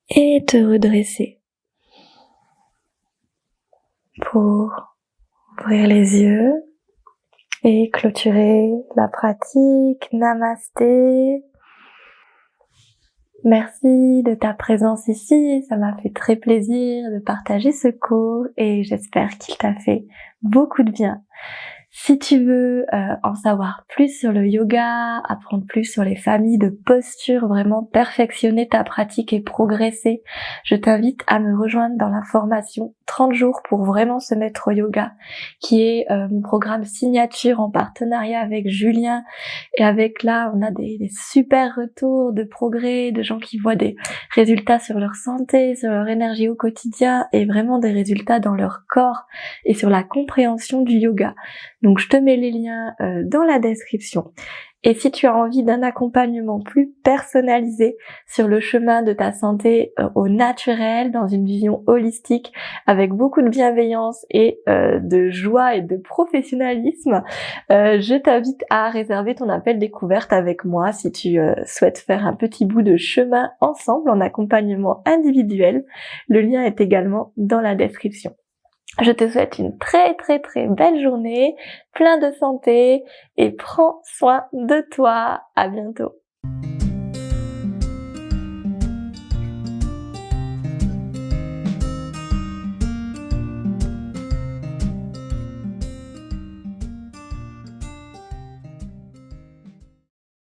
et te redresser pour ouvrir les yeux et clôturer la pratique. Namasté. Merci de ta présence ici, ça m'a fait très plaisir de partager ce cours et j'espère qu'il t'a fait beaucoup de bien. Si tu veux en savoir plus sur le yoga, apprendre plus sur les familles de postures, vraiment perfectionner ta pratique et progresser, je t'invite à me rejoindre dans la formation 30 jours pour vraiment se mettre au yoga, qui est mon programme signature en partenariat avec Julien. Et avec là, on a des super retours de progrès, de gens qui voient des résultats sur leur santé, sur leur énergie au quotidien et vraiment des résultats dans leur corps et sur la compréhension du yoga. Donc je te mets les liens dans la description. Et si tu as envie d'un accompagnement plus personnalisé sur le chemin de ta santé au naturel, dans une vision holistique, avec beaucoup de bienveillance et de joie et de professionnalisme, je t'invite à réserver ton appel découverte avec moi si tu souhaites faire un petit bout de chemin ensemble en accompagnement individuel. Le lien est également dans la description. Je te souhaite une très très très belle journée, plein de santé et prends soin de toi. À bientôt.